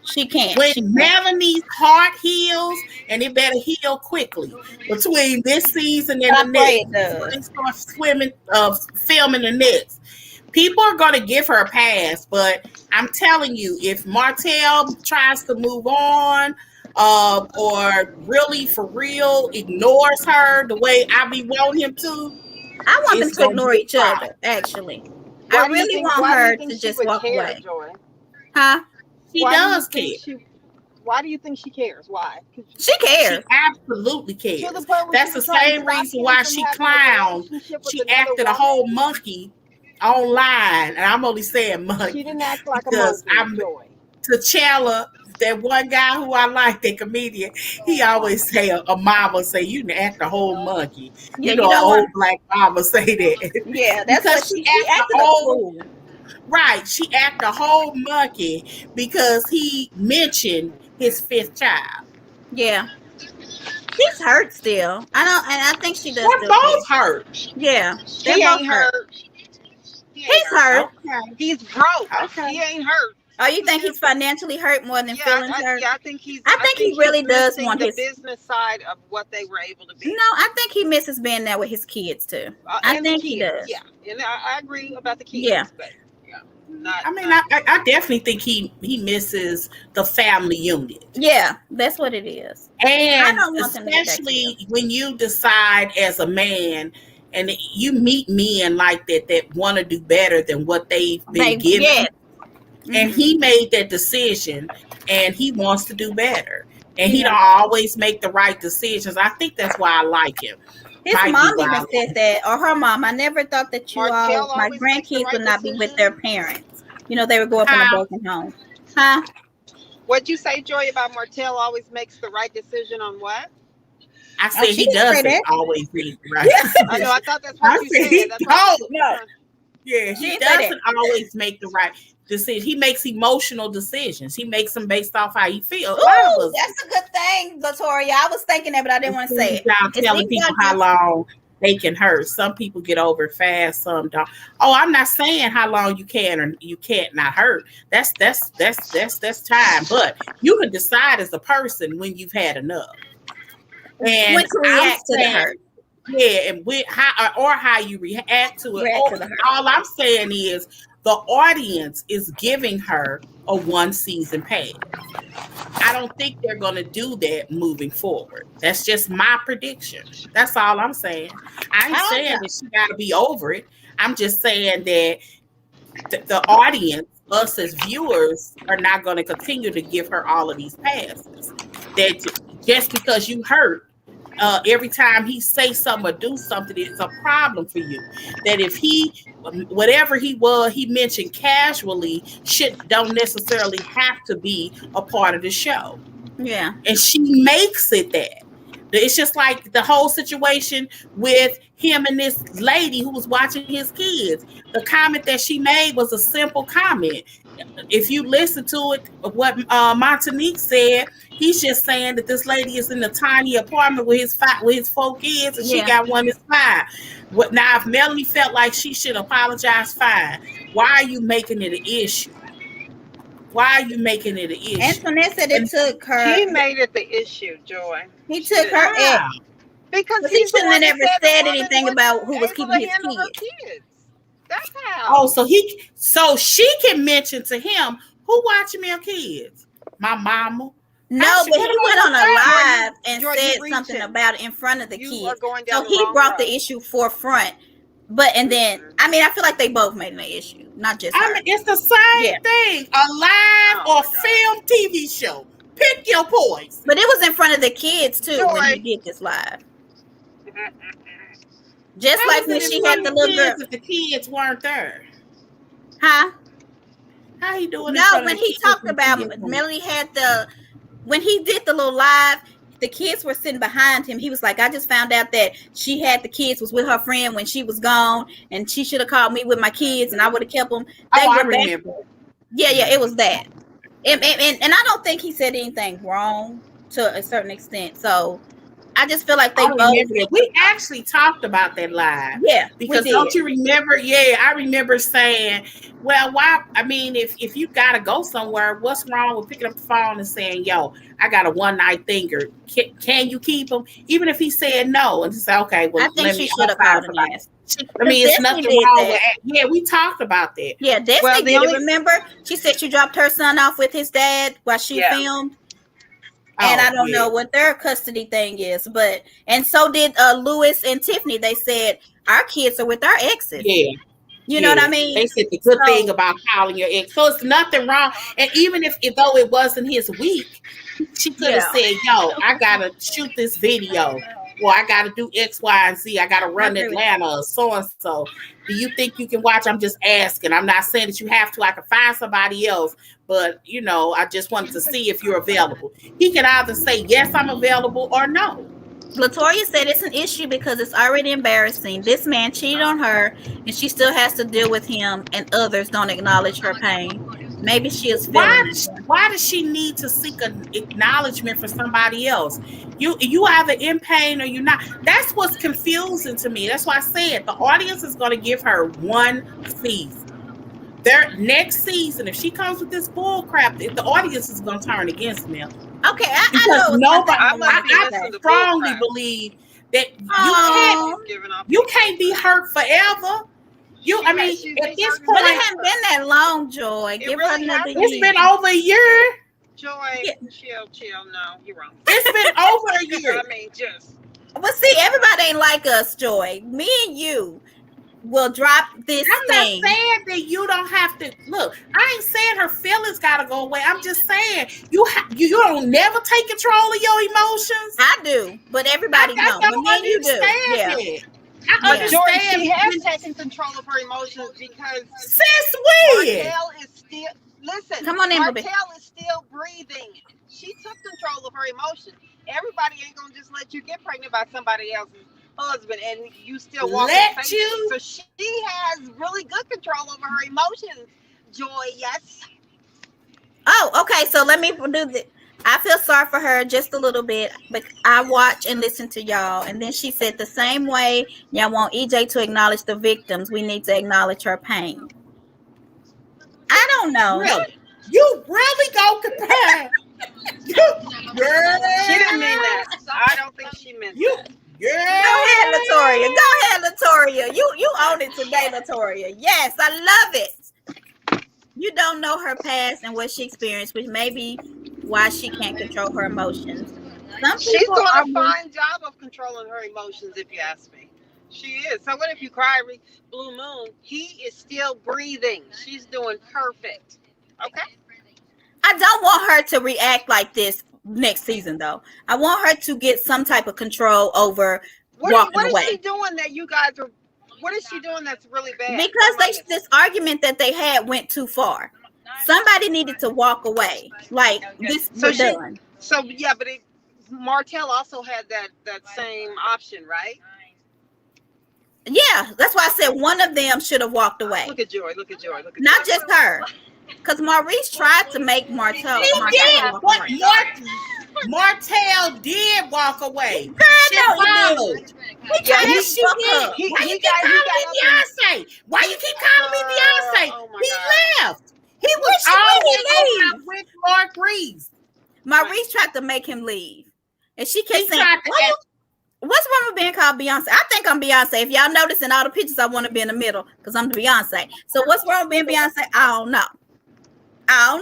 She can't. When Melanie's heart heals, and it better heal quickly, between this season and the next, when they start filming the next, people are going to give her a pass. But I'm telling you, if Martell tries to move on, or really for real ignores her the way I be wanting him to, I want them to ignore each other. Actually, I really want her to just walk away. Joy? Huh? She does care. Why do you think she cares? Why? She cares. She absolutely cares. That's the same reason why she clowned. She acted a whole monkey online, and I'm only saying monkey. She didn't act like a monkey. T'Challa, that one guy who I like, that comedian, he always say a mama say you can act a whole monkey. You know, an old black mama say that. Yeah, that's because she acted a fool. Right, she acted a whole monkey because he mentioned his 5th child. Yeah, she's hurt still. I think she does. They're both hurt. Yeah, she ain't hurt. He's hurt. Okay. He's broke. Okay. He ain't hurt. Oh, you think he's financially hurt more than feelings hurt? Yeah, I think he's. I think he really does want the his business side of what they were able to be. No, I think he misses being there with his kids too. I think he does. Yeah, and I agree about the kids. Yeah. But I definitely think he misses the family unit. Yeah, that's what it is. And I don't want especially when you decide as a man, and you meet men like that want to do better than what they've been given. Yes. And he made that decision, and he wants to do better. And he don't always make the right decisions. I think that's why I like him. His mom even said that, or her mom. I never thought that my grandkids would not be with their parents. You know, they would grow up in a broken home. Huh? What'd you say, Joy, about Martell always makes the right decision on what? I said he doesn't always make the right decision. I know, I thought that's what you said. No. Yeah, he doesn't always make the right decision. He makes emotional decisions. He makes them based off how he feels. Ooh, that's a good thing, Latoria. I was thinking that, but I didn't want to say it. Y'all telling people how long they can hurt. Some people get over it fast, some don't. Oh, I'm not saying how long you can or you can't not hurt. That's time. But you can decide as a person when you've had enough. And when to react to the hurt. Yeah, and how you react to it. All I'm saying is the audience is giving her a 1-season pass. I don't think they're going to do that moving forward. That's just my prediction. That's all I'm saying. I ain't saying that she got to be over it. I'm just saying that the audience, us as viewers, are not going to continue to give her all of these passes. That just because you hurt, every time he say something or do something, it's a problem for you. That if whatever he mentioned casually, don't necessarily have to be a part of the show. Yeah. And she makes it that. It's just like the whole situation with him and this lady who was watching his kids. The comment that she made was a simple comment. If you listen to it, what Montanique said, he's just saying that this lady is in a tiny apartment with his 4 kids, and she got one that's 5. Now, if Melanie felt like she should apologize, fine. Why are you making it an issue? Why are you making it an issue? Antoinette said it took her. He made it the issue, Joy. He took her ex. Because he shouldn't have never said anything about who was keeping his kids. That's how. So she can mention to him, who watching their kids? My mama. No, but he went on a live and said something about it in front of the kids. So he brought the issue forefront. And then, I feel like they both made an issue, not just her. It's the same thing. A live or film TV show. Pick your poison. But it was in front of the kids, too, when he did this live. Just like when she had the little girl. If the kids weren't there. Huh? How he doing? No, when he talked about Melanie had when he did the little live, the kids were sitting behind him. He was like, I just found out that she had the kids, was with her friend when she was gone, and she should have called me with my kids, and I would have kept them. I remember. Yeah, it was that. And I don't think he said anything wrong to a certain extent. So I just feel like they both. We actually talked about that live. Yeah, because don't you remember? Yeah, I remember saying, well, why? If you gotta go somewhere, what's wrong with picking up the phone and saying, yo, I got a one-night thing, or can you keep him? Even if he said no, and just say, okay, well, I think she should have called him. It's nothing wrong with it. Yeah, we talked about that. Yeah, Destiny did. Remember, she said she dropped her son off with his dad while she filmed. And I don't know what their custody thing is, and so did Lewis and Tiffany. They said our kids are with our exes. Yeah. You know what I mean? They said the good thing about calling your ex. So it's nothing wrong. And even if though it wasn't his week, she could have said, yo, I gotta shoot this video. Or I gotta do X, Y, and Z. I gotta run Atlanta or so and so. Do you think you can watch? I'm just asking. I'm not saying that you have to. I can find somebody else. But I just wanted to see if you're available. He can either say yes, I'm available, or no. Latoria said it's an issue because it's already embarrassing. This man cheated on her, and she still has to deal with him, and others don't acknowledge her pain. Maybe she is feeling it. Why does she need to seek an acknowledgement from somebody else? You either in pain or you're not. That's what's confusing to me. That's why I said the audience is going to give her one season. Their next season, if she comes with this bull crap, the audience is going to turn against me. Okay, I know. I strongly believe that you can't be hurt forever. At this point, but it hasn't been that long, Joy. Give her another year. It's been over a year. Joy, chill. No, you're wrong. It's been over a year. I mean, just. But see, everybody ain't like us, Joy. Me and you will drop this thing. I'm not saying that you don't have to look. I ain't saying her feelings gotta go away. I'm just saying you don't never take control of your emotions. I do, but everybody knows. But me and you do. Yeah. I understand. Joy, she has taken control of her emotions because since when? Martell is still Come on in, Martell is still breathing. She took control of her emotions. Everybody ain't gonna just let you get pregnant by somebody else's husband and you still walk in safety. So she has really good control over her emotions, Joy. Yes. Oh, okay. So let me do this. I feel sorry for her just a little bit, but I watch and listen to y'all. And then she said the same way y'all want EJ to acknowledge the victims, we need to acknowledge her pain. I don't know. Really? You really go compare? She didn't mean that. I don't think she meant that. Yeah. Go ahead, Latoria. You own it today, Latoria. Yes, I love it. You don't know her past and what she experienced, which may be why she can't control her emotions. She's doing a fine job of controlling her emotions, if you ask me. She is. So what if you cry every blue moon? He is still breathing. She's doing perfect. Okay. I don't want her to react like this next season, though. I want her to get some type of control over walking away. What is she doing that you guys are? What is she doing that's really bad? Because this argument that they had went too far. Somebody needed to walk away. Like this, we're done. So yeah, but Martell also had that same option, right? Yeah, that's why I said one of them should have walked away. Look at Joy. Not just her. Because Maurice tried to make Martell. Martell did walk away. Girl, no, he got Beyonce. Why you keep calling me Beyonce? He left. He was always with Mark Reeves. Maurice tried to make him leave. And she kept saying, what's wrong with being called Beyonce? I think I'm Beyonce. If y'all notice in all the pictures, I want to be in the middle because I'm the Beyonce. So what's wrong with being Beyonce? I don't know. I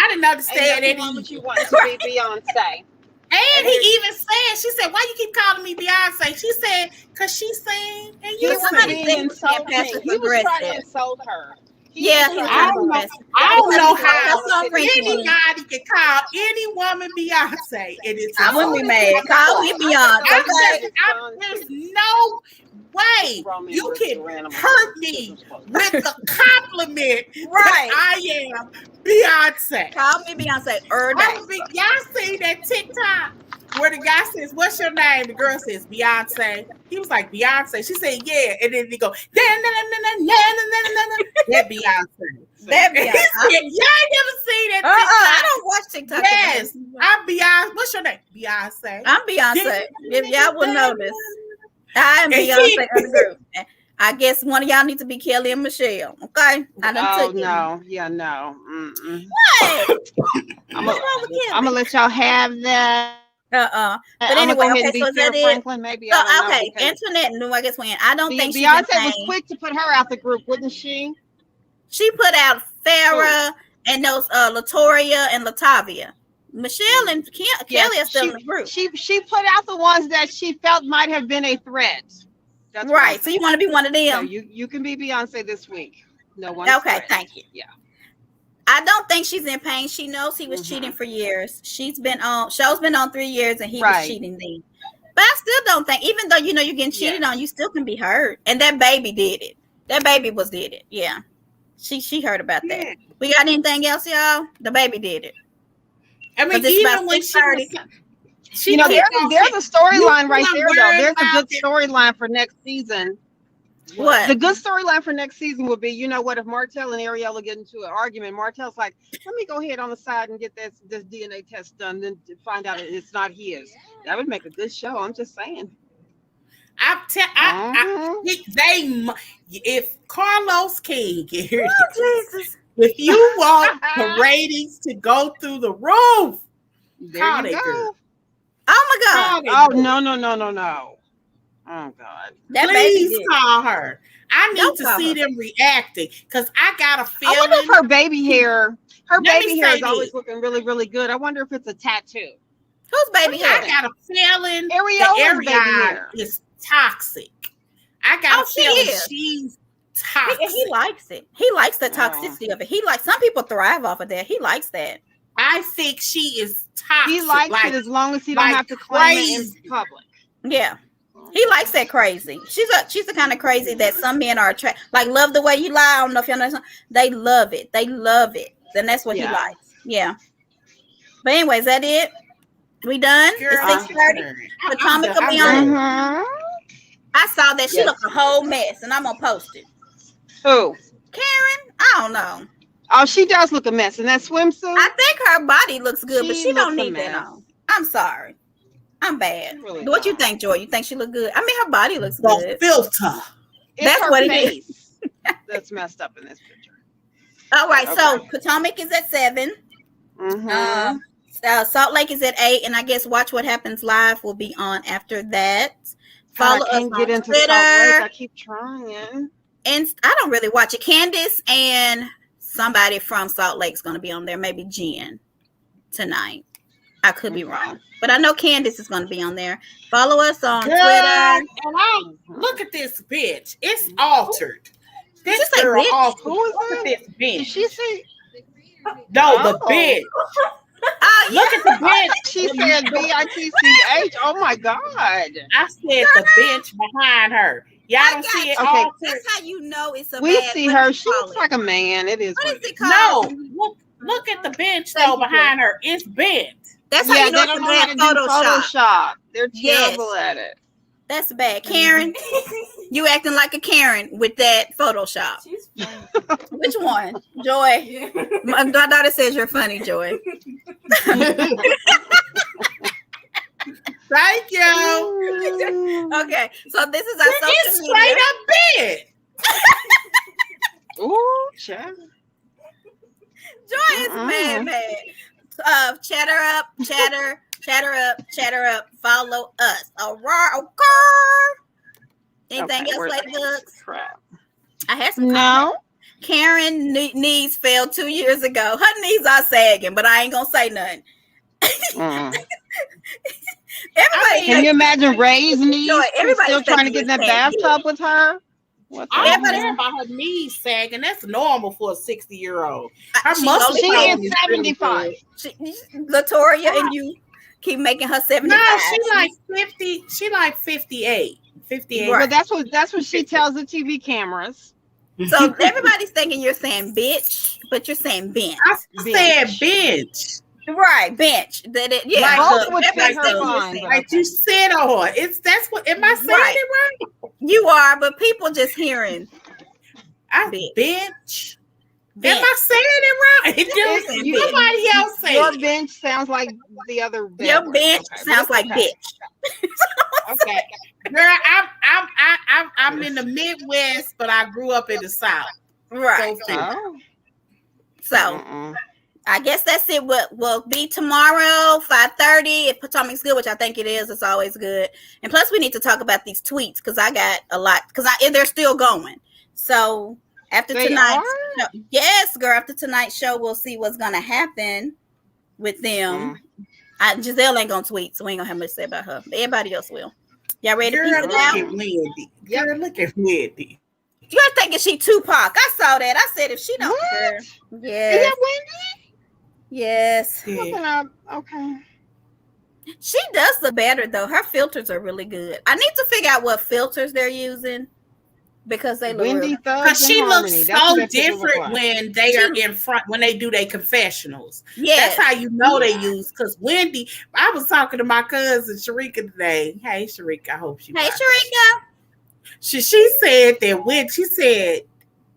didn't understand it. You want to be Beyonce. And he even said, she said, why you keep calling me Beyonce? She said, because she sang and you sang. He was trying to insult her. I don't know how anybody can call any woman Beyonce. I wouldn't be mad. Call me Beyonce. There's no way you can hurt me with the compliment that I am Beyonce. Call me Beyonce. Y'all seen that TikTok where the guy says, "What's your name?" The girl says, "Beyonce." He was like, "Beyonce." She said, "Yeah," and then he go, that Beyonce. That Beyonce. Y'all never seen that TikTok? I don't watch TikTok. Yes, I'm Beyonce. What's your name? Beyonce. I'm Beyonce. If y'all will notice, I am Beyonce of the group. I guess one of y'all needs to be Kelly and Michelle. Okay. No. What? I'm gonna let y'all have that. But anyway, okay, so that Franklin, maybe. So, okay, Antoinette knew. I guess when I don't think Beyonce was quick to put her out the group, wasn't she? She put out Farrah and those Latoria and Latavia. Michelle and Kelly are still in the group. She put out the ones that she felt might have been a threat. That's right. So you want to be one of them? So you can be Beyonce this week. No one. Okay, thank you. Yeah. I don't think she's in pain. She knows he was cheating for years. Show's been on 3 years and he was cheating then. But I still don't think, even though you're getting cheated on, you still can be hurt. And that baby did it. That baby did it. Yeah. She heard about that. We got anything else, y'all? The baby did it. I mean, even when there's a storyline right there, though. There's a good storyline for next season. What? The good storyline for next season would be, you know what, if Martell and Ariella get into an argument, Martell's like, let me go ahead on the side and get this DNA test done, then to find out it's not his. That would make a good show. I'm just saying. If Carlos King, Jesus. if you want the ratings to go through the roof, There you go. Oh my God. Oh no. Oh God. Please call her. I need to see them reacting because I got a feeling. I wonder if her baby hair is always looking really, really good. I wonder if it's a tattoo. Whose baby hair? I got a feeling Ariella's baby hair is toxic. I got a feeling she's toxic. He likes it. He likes the toxicity of it. Some people thrive off of that. He likes that. I think she is toxic. He likes it as long as he don't have to claim it in public. Yeah. He likes that crazy. She's the kind of crazy that some men are attracted. Like, love the way you lie. I don't know if you know. They love it. Then that's what he likes. Yeah. But anyways, is that it? We done? It's 6:30. Potomac will be on. I saw that she looked a whole mess, and I'm gonna post it. Who? Karen? I don't know. Oh, she does look a mess in that swimsuit. I think her body looks good, but she don't need that on. I'm sorry. I'm bad. Really what you think, Joy? You think she look good? I mean, her body looks good. Filter. That's what it is. That's messed up in this picture. All right, so Potomac is at 7. Salt Lake is at 8, and I guess Watch What Happens Live will be on after that. Follow us on Twitter. Salt Lake. I keep trying. And I don't really watch it. Candace and somebody from Salt Lake is going to be on there. Maybe Jen tonight. I could be wrong. But I know Candace is going to be on there. Follow us on Twitter. And look at this bitch. It's altered. This girl altered. Look at this bitch. Did she say? No, the bitch. Look at the bitch. She said BITCH. Oh my God. I said the bitch behind her. Y'all don't see it. Okay. That's how you know it's a We see her. She looks like a man. It is. What is it called? No. Look at the bench though behind her. It's bent. That's how you know it's a bad Photoshop. They're terrible at it. That's bad. Karen, you acting like a Karen with that Photoshop. She's funny. Which one? Joy. My daughter says you're funny, Joy. Thank you. Okay, so this is our social media. Straight up bed. Ooh, child. Joy is mad. Chatter up. Follow us. Anything else, Lady Bugs? Crap. I had some. No. Karen knees fell 2 years ago. Her knees are sagging, but I ain't gonna say nothing. Everybody, can you imagine Ray's knees? Everybody's still trying to get in that bathtub with her. Everybody about her knees sagging. That's normal for a 60-year-old. Her muscle. She is 75. Latoria and you keep making her 75. No, she like 50. She like 58. 58. Right. But that's what she tells the TV cameras. So everybody's thinking you're saying bitch, but you're saying bench. I said bench. Right, bench. That it, yeah. Like you sit on. That's what. Am I saying it right? You are, but people just hearing. Bench. Am I saying it right? Somebody else say your bench sounds like the other. Your bench sounds like bitch. Okay, girl, I'm in the Midwest, but I grew up in the South. Right. So I guess that's it. Will be tomorrow, 5:30. If Potomac's good, which I think it is, it's always good. And plus, we need to talk about these tweets because I got a lot. Because they're still going. So after tonight's show, yes, girl. After tonight's show, we'll see what's gonna happen with them. Giselle ain't gonna tweet, so we ain't gonna have much to say about her. But everybody else will. Y'all ready to piece it out? Y'all look at Wendy. You're thinking she Tupac. I saw that. I said if she don't care. Yes. Is that Wendy? Yes. Yeah. Okay. She does look better though. Her filters are really good. I need to figure out what filters they're using because they look Wendy because she looks so different when they are in front when they do their confessionals. Yeah, that's how you know they use. Because Wendy, I was talking to my cousin Sharika today. Hey Sharika, I hope she. Hey Sharika. She said that when she said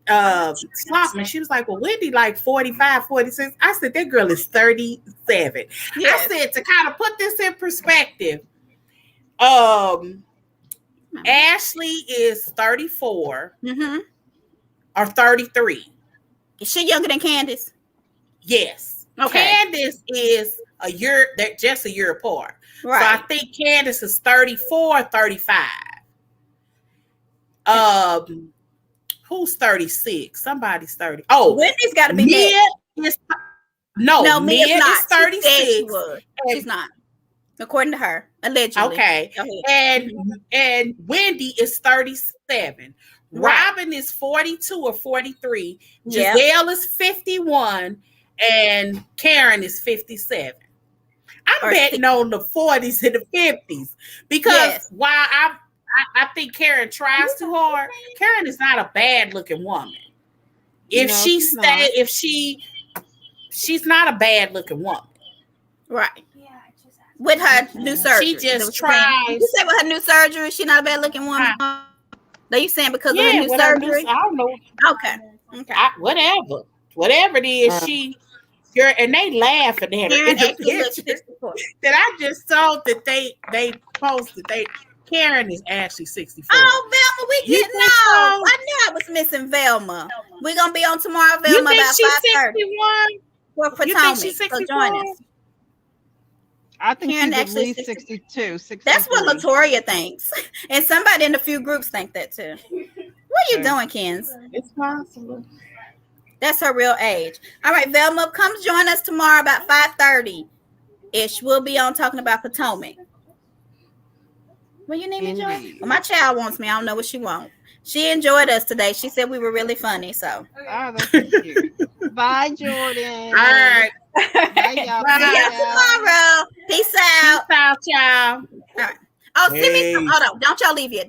something, she was like, well, Wendy like 45, 46. I said, that girl is 37. Yes. I said, to kind of put this in perspective, Ashley is 34 or 33. Is she younger than Candace? Yes. Okay. Candace is just a year apart. Right. So I think Candace is 34, 35. Who's 36? Somebody's 30. Oh, Wendy's got to be Mia is Mia is 36. She's not. According to her, allegedly. Okay. And Wendy is 37. Right. Robin is 42 or 43. Yep. Giselle is 51. And Karen is 57. I'm betting on the 40s and the 50s. Because while I think Karen tries too hard, Karen is not a bad looking woman. She's not a bad looking woman. Right. With her new surgery. She just tries. You say with her new surgery, she's not a bad looking woman? Are you saying because of her new surgery? I don't know. Okay. Whatever it is, and they laughing at her. That I just saw that they posted. Karen is actually 64. Oh, Velma, we didn't know. I knew I was missing Velma. We're gonna be on tomorrow, Velma, about 5:30. For Potomac. You think she's 64? So join us. I think Karen she's at least 62. That's what Latoya thinks. And somebody in a few groups think that too. What are you doing, Kens? It's possible. That's her real age. All right, Velma, come join us tomorrow about 5:30-ish. We'll be on talking about Potomac. Well, you need me to join? Well, my child wants me. I don't know what she wants. She enjoyed us today. She said we were really funny. So. Oh, that's cute. Bye, Jordan. All right. Bye, y'all. See you tomorrow. Peace out. Peace out, y'all. All right. Oh, send me some. Hold on. Don't y'all leave yet.